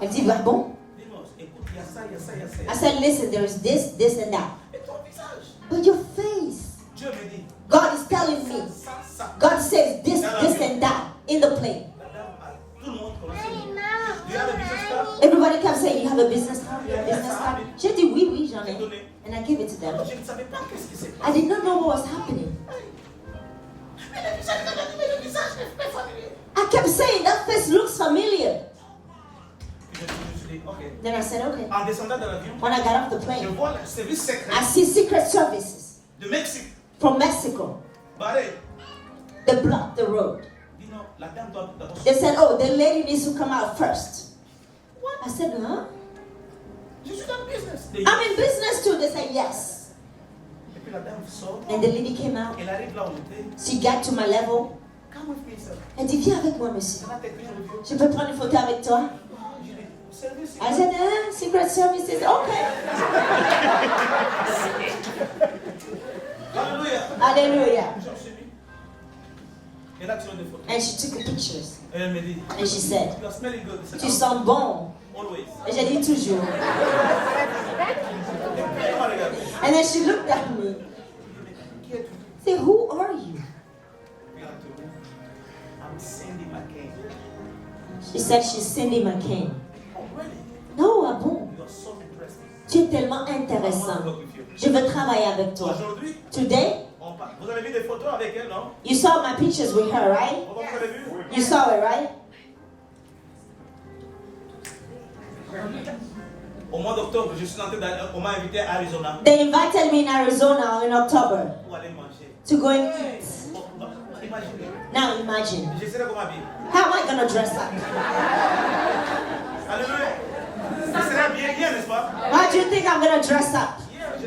Elle dit, bah bon? Dis-moi, écoute, il y a ça, il y a ça, il y a ça. I said, listen, there is this, and that. Et ton visage? But your face. Dieu me dit, God is telling me. ça. God says this, and that in the plane. La dame a tout le monde connaissait. Do you have a business card? Everybody kept saying, you have a business card? You have a business card? J'ai dit, oui, j'en ai. And I gave it to them. Je ne savais pas qu'est-ce qui s'est I passé. did not know what was happening. Mais le visage m'est familier. I kept saying, that face looks familiar. Puis je me suis dit, ok. Then I said, okay. En descendant de l'avion, When I got off the je plane, vois le service secret I see secret services de Mexique. from Mexico. Barré. They blocked the road. Dis non, la dame doit d'abord. They said, oh, the lady needs to come out first. I said, huh? Je suis dans le business. I'm in business too. They said, yes. Et puis la dame sort, And the lady came out. elle arrive là où on était. She got to my level. Come with me, sir. Elle dit, viens avec moi, monsieur. Can I take picture with you? Je peux prendre une photo avec toi? J'ai dit, service. I said, Secret Services. Okay. Alléluia. Hallelujah. Je me suis mis. Elle a tiré des photos. And she took the pictures. Et elle me dit, And she said, you are smelling good. tu sens bon. Always. Et j'ai dit toujours. Elle m'a regardé. And then she looked at me. Qui es-tu? I said, who are you? I'm Cindy McCain. She said, she's Cindy McCain. Oh, really? Non, ah bon? You are so interesting. Tu es tellement intéressant. Je veux travailler avec toi. Aujourd'hui, Today, vous avez vu des photos avec elle, non? you saw my pictures with her, right? Vous avez vu? You saw it, right? Au mois d'octobre, je suis en train d'aller, on m'a invité à Arizona They invited me in Arizona in October pour aller manger. to go and eat. Oh, imaginez. Now imagine, Je serai comme habillé. how am I going to dress up? Alléluia. Je serai bien hier, n'est-ce pas? How do you think I'm going to dress up?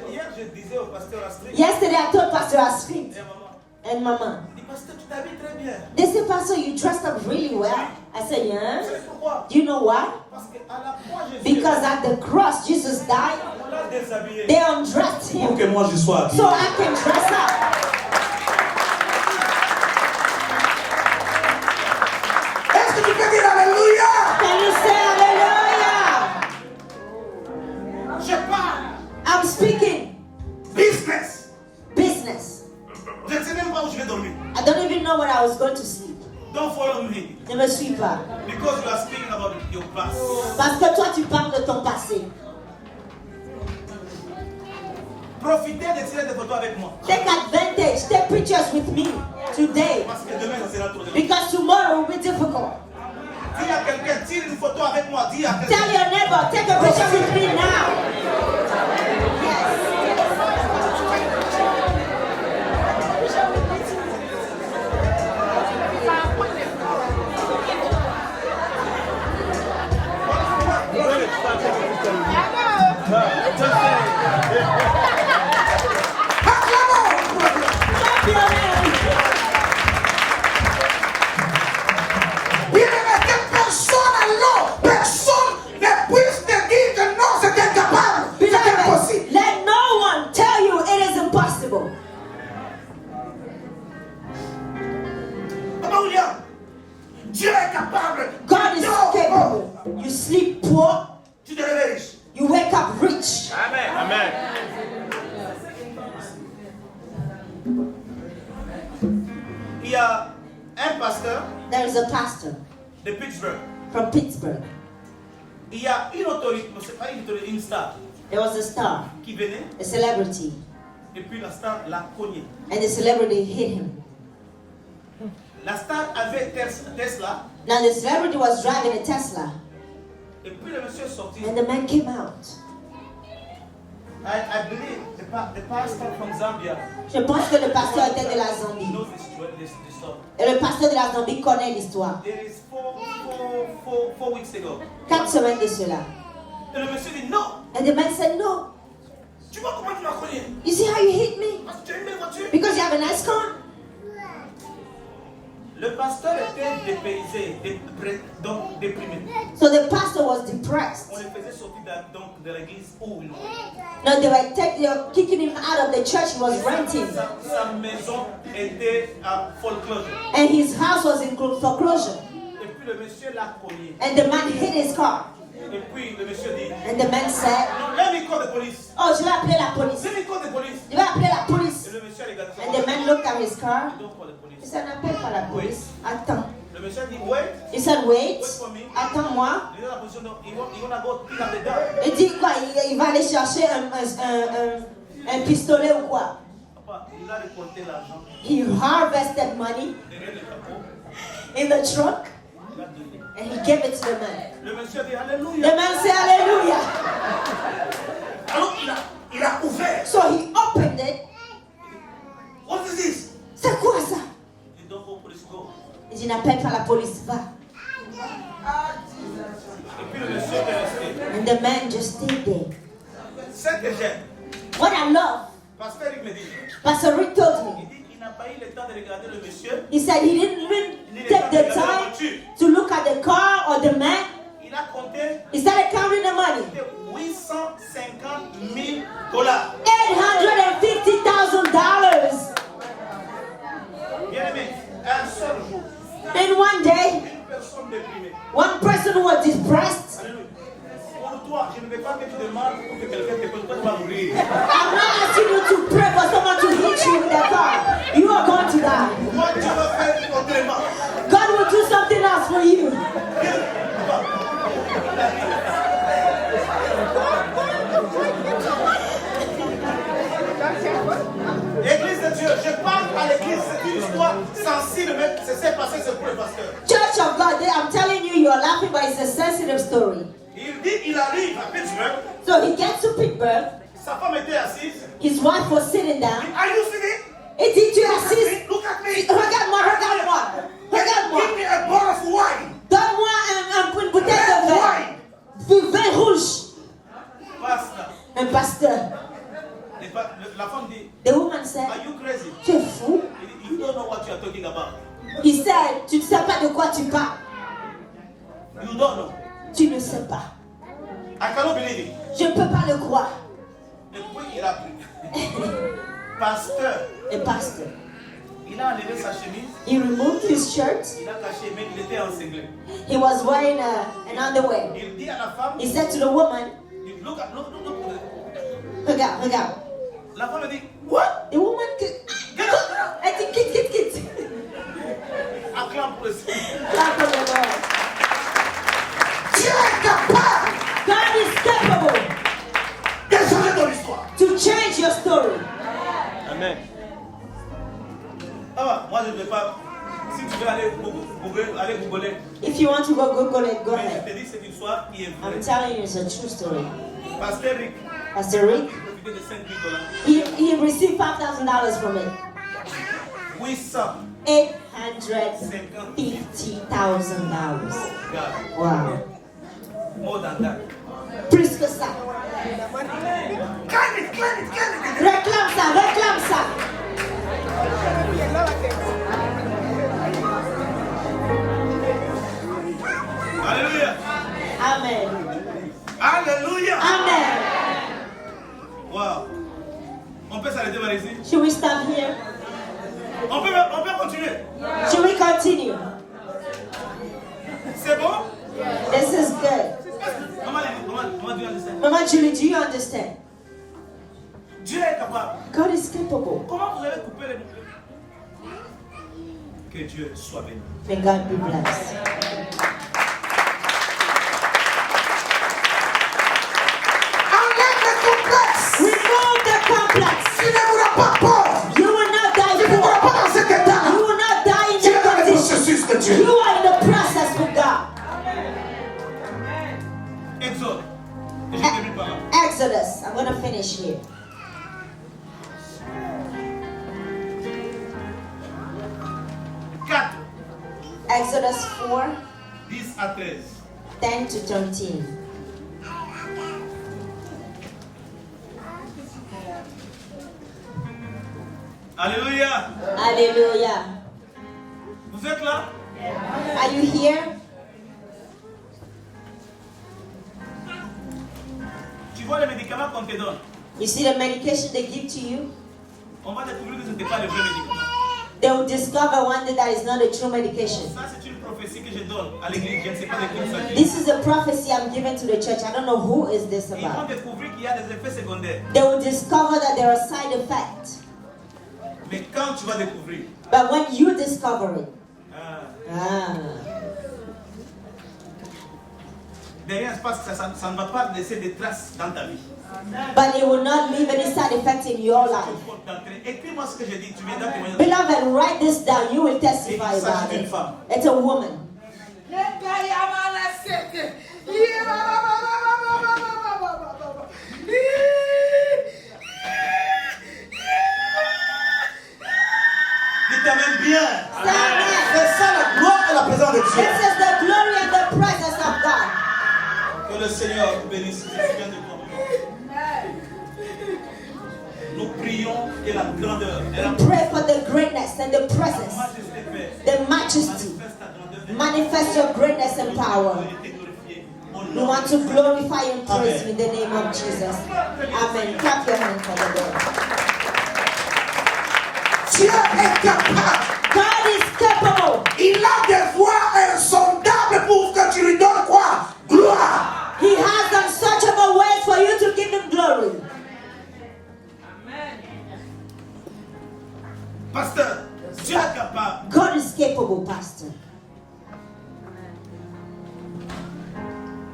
Hier, je disais au pasteur Astrid. Yesterday I told Pastor Astrid Et maman, and Mama, il dit, pasteur, tu t'habilles très bien. they said, Pastor, you dressed up really well. I said, Vous yeah. savez pourquoi? Do you know why? Parce qu'à la croix, Jésus, Because at the cross, Jesus died. on l'a déshabillé. They undressed him Pour que moi je sois habillé. so I can dress up. Est-ce que tu peux dire Alléluia? Can you say hallelujah? Je parle I'm speaking business. business. Je ne sais même pas où je vais dormir. I don't even know where I was going to sleep. Don't follow me. Ne me suis pas. Because you are speaking about your past. Parce que toi, tu parles de ton passé. Profitez de tirer des photos avec moi. Take advantage. Take pictures with me today. Parce que demain, ça sera trop de Because tomorrow will be difficult. Dis à quelqu'un, tire une photo avec moi. Dis à Tell quelqu'un. your neighbor, take a picture with me now. Yes. Clap your hands. Bien aimé, que personne alors, personne ne puisse te dire que non, c'est incapable, c'est Beloved, impossible. let no one tell you it is impossible. Papa William, Dieu est capable. God is Non, capable. You sleep poor, tu te réveilles riche. you wake up rich. Amen. Amen. Il y a un pasteur There is a pastor de Pittsburgh. from Pittsburgh. Il y a une autorité, non, c'est pas une autorité, une star There was a star, qui venait a celebrity, et puis la star l'a cogné. and the celebrity hit him. La star avait Tesla Now the celebrity was driving a Tesla, et puis le monsieur est sorti. and the man came out. I believe the pastor from Zambia Je pense que le pasteur était de la Zambie. knows this story. Et le pasteur de la Zambie connaît l'histoire. There is four weeks ago. 4 semaines de cela. Et le monsieur dit non, And the man said, no. tu vois comment tu m'as cogné? You see how you hit me? Parce que tu as une belle voiture. Because you have a nice car? Le pasteur était dépaysé, donc déprimé. So the pastor was depressed. On le faisait sortir de l'église où il Now they were kicking him out of the church he was renting. Sa maison était à foreclosure. And his house was in foreclosure. Et puis le monsieur l'a cogné. And the man hit his car. Et puis le monsieur dit And the man said, non, let me call the police. oh, je vais appeler la police. Let me call the police. Je vais appeler la police. Et le monsieur a regardé sa And the man looked at his car. Don't call the He police. said, n'appelle pas la police. Attends. Le monsieur a dit wait. He said, wait. Attends-moi. Il est dans la position donc il va go pick up the gun. Il dit quoi? Il va aller chercher un pistolet ou quoi? Papa, il a récolté l'argent He harvested money derrière le capot. in the trunk Il a donné. and he gave it to the man. Le monsieur a dit The alléluia. man said, hallelujah. Alors il a ouvert. So he opened it. What is this? C'est quoi ça? Il dit don't go police go. Il dit, n'appelle pas la police, va. Et puis le monsieur est resté. And the man just stayed there. Ce que j'aime, What I love, Pasteur Eric me dit, Pastor Rick told me. Il dit qu'il n'a pas eu le temps de regarder le monsieur. He said he didn't even take the time to look at the car or the man. Il a compté. He started counting the money. $850,000. $850,000. Bien aimé, un seul jour, And one day, une personne déprimée. one person who was depressed. Alléluia. Pour toi, je ne veux pas que tu demandes pour que quelqu'un te pose, toi tu vas mourir. I'm not asking you to pray for someone to hit you with a car. You are going to die. Moi, Dieu va faire autrement. God will do something else for you. Église de Dieu, je parle à l'église, c'est une histoire sensible, mais c'est s'est passé, c'est pour le pasteur. Church of God, I'm telling you, you're laughing, but it's a sensitive story. Il dit, il arrive à Pittsburgh, So he gets to Pittsburgh. sa femme était assise. His wife was sitting down. Are you sitting? Et dit, tu es assise? Look at me. Regarde-moi, regarde-moi. Regarde-moi. Give me a bottle of wine. Donne-moi une bouteille de vin. Du vin rouge. Pasteur. Un pasteur. La femme dit, The woman said, are you crazy? tu es fou? Il dit, you don't know what you are talking about. He said, tu ne sais pas de quoi tu parles. You don't know. Tu ne sais pas. I cannot believe it. Je ne peux pas le croire. Et puis il a pris. Pasteur, Un pasteur. il a enlevé sa chemise, He removed his shirt. il a caché, mais il était encinglé. He was wearing an underwear. Il dit à la femme, He said to the woman, look. regarde, regarde. La femme dit, what? The woman, elle dit, quitte. Acclame pour le Seigneur. Clap for the Lord. Dieu est capable God is capable de changer ton histoire. to change your story. Amen. Ah, moi je ne vais pas. Si tu veux aller googler. If you want to go Google it, go Mais je ahead. te dis, c'est une histoire qui est vraie. I'm telling you, it's a true story. Pasteur Rick, Pastor Rick, il de $5,000. he received $5,000 from it. 800. $850,000. God, Wow. more than that. Plus que ça. Claim it. Réclame ça. Alléluia. Amen. Alléluia. Amen. Wow. On peut s'arrêter par ici? Should we stop here? On peut continuer. Should we continue? C'est bon? This is good. Comment Dieu understand? Mama Julie, do you understand? Dieu est capable. God is capable. Comment vous allez couper les mots? Que Dieu soit béni. May God be blessed. Enlève les complexes. Remove the complex. Tu ne mourras pas pauvre. You will not die Tu ne mourras poor. pas dans cet état. You will not die in Tu es that dans le condition. processus de You Dieu. are in the process with God. Exode. Et je termine par là. Exodus. I'm going to finish here. Exodus 4, 10 à 13. 10 to 13. Alléluia. Hallelujah. Vous êtes là? Are you here? Tu vois les médicaments qu'on te donne. You see the medication they give to you? On va découvrir que ce n'était pas le vrai médicament. They will discover one day that is not a true medication. Ça, c'est une prophétie que je donne à l'église. Je ne sais pas de qui il s'agit. This is a prophecy I'm giving to the church. I don't know who is this Ils vont about. découvrir qu'il y a des effets secondaires. They will discover that there are side effects. Mais quand tu vas découvrir, But when you discover it, derrière, ça ne va pas laisser de traces dans ta vie. but it will not leave any side effect in your life. Écris-moi ce que j'ai dit. Tu viendras témoigner. Beloved, write this down. You will testify about it. It's a woman. Dites Amen bien. Amen. C'est ça la gloire et la présence de This Dieu. is the glory and the presence of God. Que le Seigneur vous bénisse. Je viens de comprendre. Nous prions que la grandeur et la We pray for the greatness and the presence, majesté, Père, the majesty. manifeste ta grandeur et Manifest your greatness and power. été glorifiée. Au We nom want de to Jésus. glorify and praise Amen. you in the name of Jesus. Amen. Clap your hands for the Lord. Dieu est capable. God is capable. Il a des voies insondables pour que tu lui donnes quoi? Gloire. He has unsearchable ways for you to give him glory. Pasteur, Dieu est capable. God is capable, Pastor.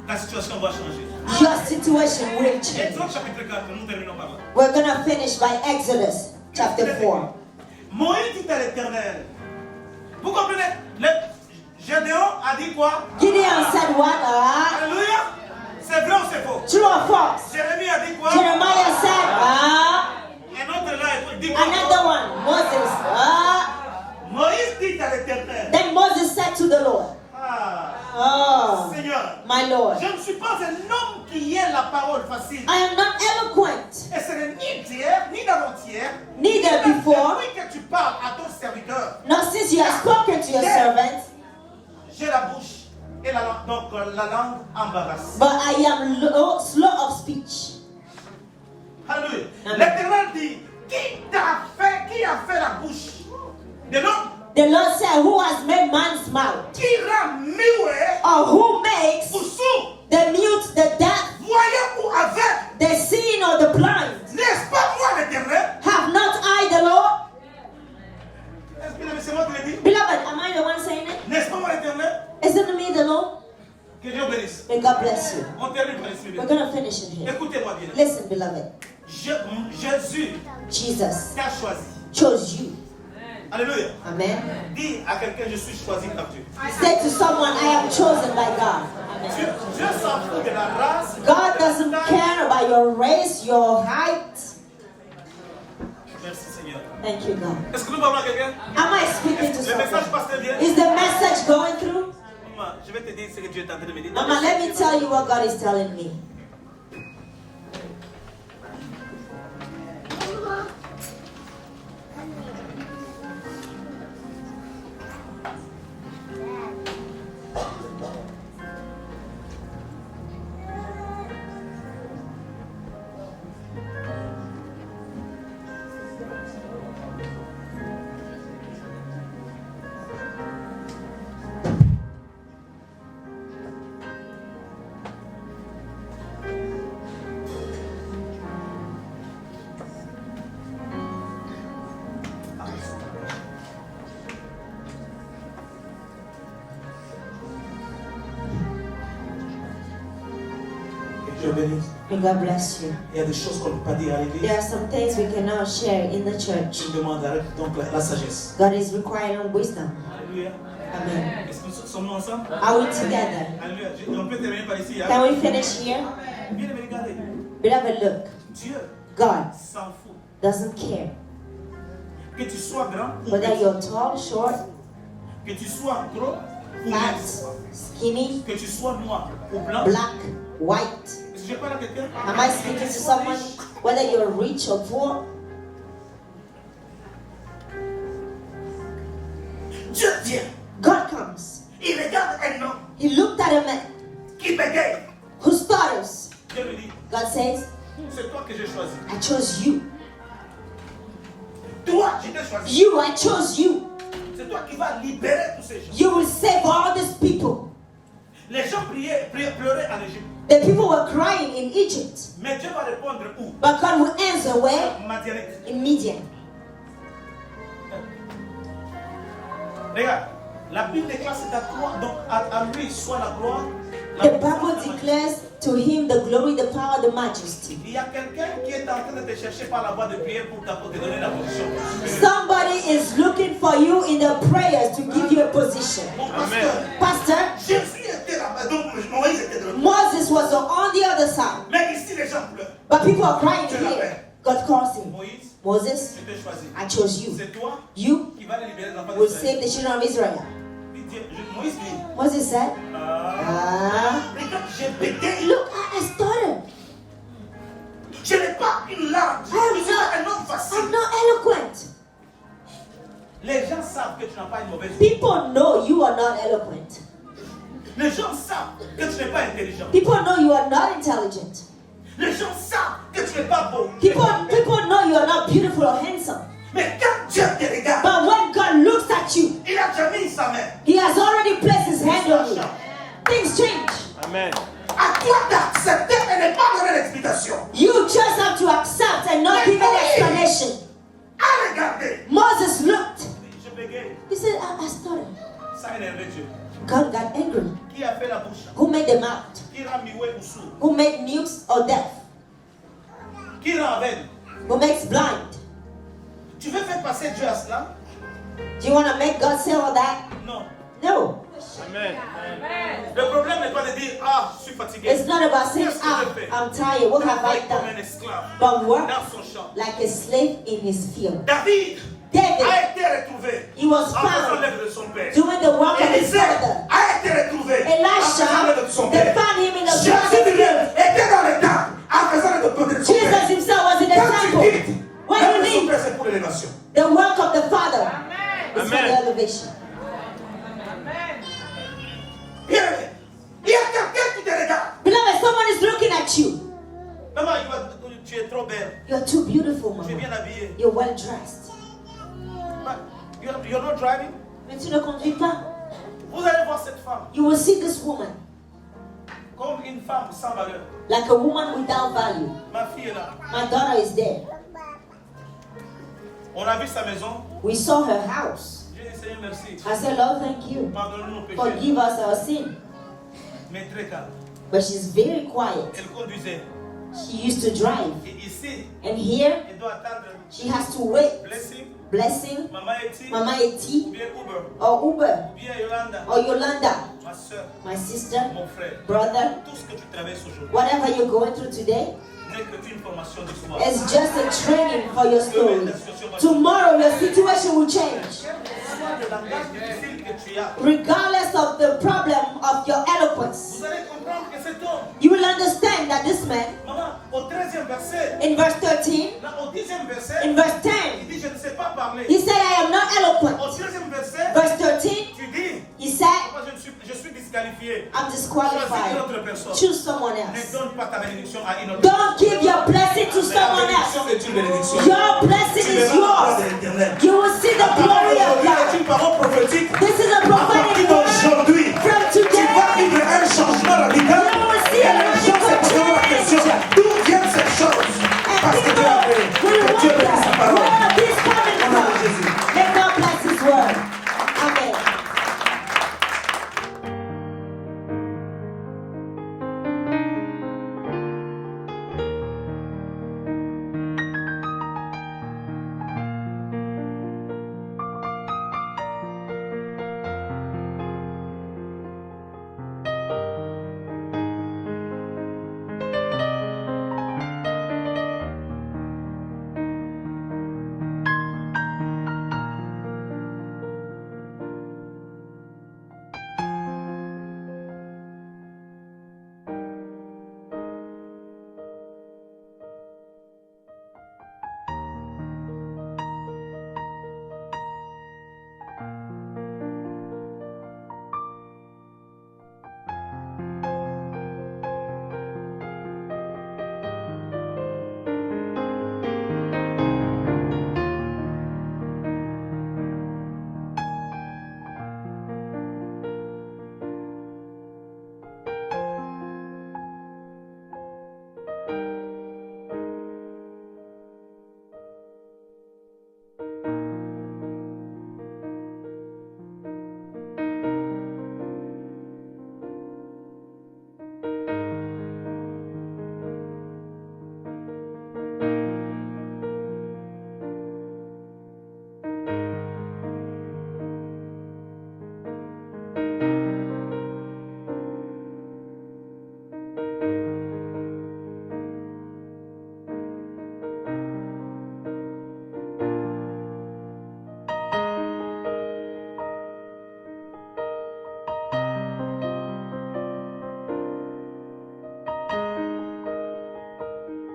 La situation va changer. Your situation will change. Exode chapitre 4, nous terminons par là. We're going to finish by Exodus chapter 4. Moïse dit à l'Éternel. Vous comprenez? Gédéon a dit quoi? Gideon said what? Alléluia. C'est vrai ou c'est faux? True or false? Jérémie a dit quoi? Jeremiah said, Un autre là, il dit quoi? another one, Moses. Moïse dit à l'Éternel. Then Moses said to the Lord, oh, Seigneur, my Lord, je ne suis pas un homme qui ait la parole facile. I am not eloquent, Et ce n'est ni d'hier, ni d'avant-hier. neither before, Depuis que tu parles à ton serviteur, nor since you have spoken to your servant, j'ai la bouche et la langue, donc la langue embarrassée. but I am slow of speech. Alléluia. Amen. L'Éternel dit, qui a fait la bouche de l'homme? The Lord said, who has made man's mouth? Qui rend muet Or who makes ou sourd, the mute, the deaf, voyant ou aveugle? the seeing, or the blind? N'est-ce pas moi l'Éternel? Have not I the Lord? Est-ce que c'est moi qui l'ai dit? Beloved, am I the one saying it? N'est-ce pas moi l'Éternel? Isn't it me the Lord? Que Dieu bénisse. May God bless you. On termine par ici. We're going to finish it here. Écoutez-moi bien. Listen, beloved. Jésus Jesus t'a choisi. chose you. Alléluia. Amen. Dis à quelqu'un, je suis choisi par Dieu. Say to someone, I am chosen by God. Dieu, Amen. Dieu s'en fout de la race. God doesn't care about your race, your height. Merci Seigneur. Thank you, God. Est-ce que nous parlons à quelqu'un? Am I speaking to Le message someone? passe bien? Is the message going through? Maman, je vais te dire ce que Dieu est en train de me dire. Mama, let me tell you what God is telling me. Que Dieu bénisse. May God bless you. Il y a des choses qu'on ne peut pas dire à l'église. There are some things we cannot share in the church. Je demande donc la sagesse. God is requiring wisdom. Alléluia. Amen. Est-ce que nous sommes ensemble? Are we together? Alléluia. On peut terminer par ici. Hein? Can we finish here? Bien aimé, regardez. Beloved, look. Dieu God s'en fout. doesn't care Que tu sois grand ou whether petit. you're tall, short, Que tu sois gros ou fat, mince. skinny, Que tu sois noir ou blanc. black, white. Est-ce que je parle à quelqu'un? Am I speaking to someone? Whether you're rich or poor, Dieu vient. God comes. Il regarde un homme He looked at a man qui bégaye. who stutters. Dieu lui dit, God says, c'est toi que j'ai choisi. I chose you. Toi, je t'ai choisi. You, I chose you. C'est toi qui vas libérer tous ces gens. You will save all these people. Les gens pleuraient en Égypte. The people were crying in Egypt. Mais Dieu va répondre où? But God will answer where? Madianite. In Midian. Regarde, la Bible déclare c'est à toi, donc à lui soit la gloire. la The puissance, Bible la majesté. declares to him the glory, the power, the majesty. Il y a quelqu'un qui est en train de te chercher par la voie de prière pour te donner la position. Somebody is looking for you in the prayers to give you a position. Mon pasteur, Pastor, Jésus était là-bas, donc Moïse était de l'autre. Moses was on the other side, Mais ici, les gens pleurent. but people are crying here. God calls him. Moïse, Moses, je t'ai choisi. I chose you. C'est toi You qui vas les libérer des enfants will d'Israël. save the children of Israel. Moïse dit, Moses said, regarde, j'ai bégayé. look, I started. Je n'ai pas une langue. Je suis un homme n'es pas intelligent. People know you are not intelligent. Les gens savent que tu n'es pas beau. People know you are not beautiful or handsome. Mais quand Dieu te regarde, But when God looks at you, il a déjà mis sa main. He has already placed His hand on you. Things change. Amen. À toi d'accepter et ne pas donner d'explication. You just have to accept and not give an explanation. À regarder. Moses looked. Je bégaye. He said, I started. Ça a énervé Dieu. God got angry. Qui a fait la bouche? Who made the mouth? Qui rend muet ou sourd? Who made mute or deaf? Qui rend aveugle? Who makes blind? Tu veux faire passer Dieu à cela? Do you want to make God say all that? Non. No. Amen. Le problème n'est pas de dire, ah, je suis fatigué. It's not about saying, Qu'est-ce que j'ai fait? I'm tired. What have I Travaille comme un done? esclave But work dans son champ. like a slave in his field. David David, a été retrouvé he was en faisant found l'œuvre de son père. doing the work of his Élisée father. a été retrouvé en Elisha, faisant l'œuvre de son they père. found him in the Jésus prophet's lui-même field. était dans le temple en faisant l'œuvre de son Jesus père. himself was in the Quand tu temple. quittes, When l'œuvre you de son leave, père, c'est pour l'élévation. the work of the Father is for Amen. the elevation. Bien, il y a quelqu'un qui te regarde. Beloved, someone is looking at you. Maman, tu es trop belle. You're too beautiful, Tu es bien mama. habillée. You're well dressed. But you're not driving. Mais tu ne conduis pas. Vous allez voir cette femme You will see this woman comme une femme sans valeur. like a woman without value. Ma fille est là. My daughter is there. On a vu sa maison. We saw her house. J'ai dit Seigneur merci. I said, Lord, thank you. Pardonne-nous nos péchés. Forgive us our sin. Mais très calme. But she's very quiet. Elle conduisait. She used to drive. Et ici, And here, elle doit attendre. she has to wait. Blessing. Blessing, Maman Eti. Mama Eti, Bien Uber. or Uber, Bien Yolanda. or Yolanda, Ma soeur. my sister, Mon frère. brother. Tout ce que tu traverses aujourd'hui Whatever you're going through today, n'est que une formation d'histoire. it's just a training for your story. Tomorrow, your situation will change. Soit le langage difficile que tu as. Regardless of the problem of your eloquence, Vous allez comprendre que cet homme, you will understand that this man, maman, au 13e verset, in verse 13, là, au 10e verset, in verse il 10, dit je ne sais pas parler. he said, I am not Au eloquent. 13e verset, Verse 13, tu dis, he said, moi je suis disqualifié. I'm Choisis une disqualified. autre personne. Choose someone Ne else. donne pas ta bénédiction à une autre Don't give your blessing to Mais la someone else. bénédiction est une bénédiction. Your blessing Tu is verras la gloire yours. de l'Éternel. You will see the La parole glory of d'aujourd'hui est God. une parole prophétique. This is a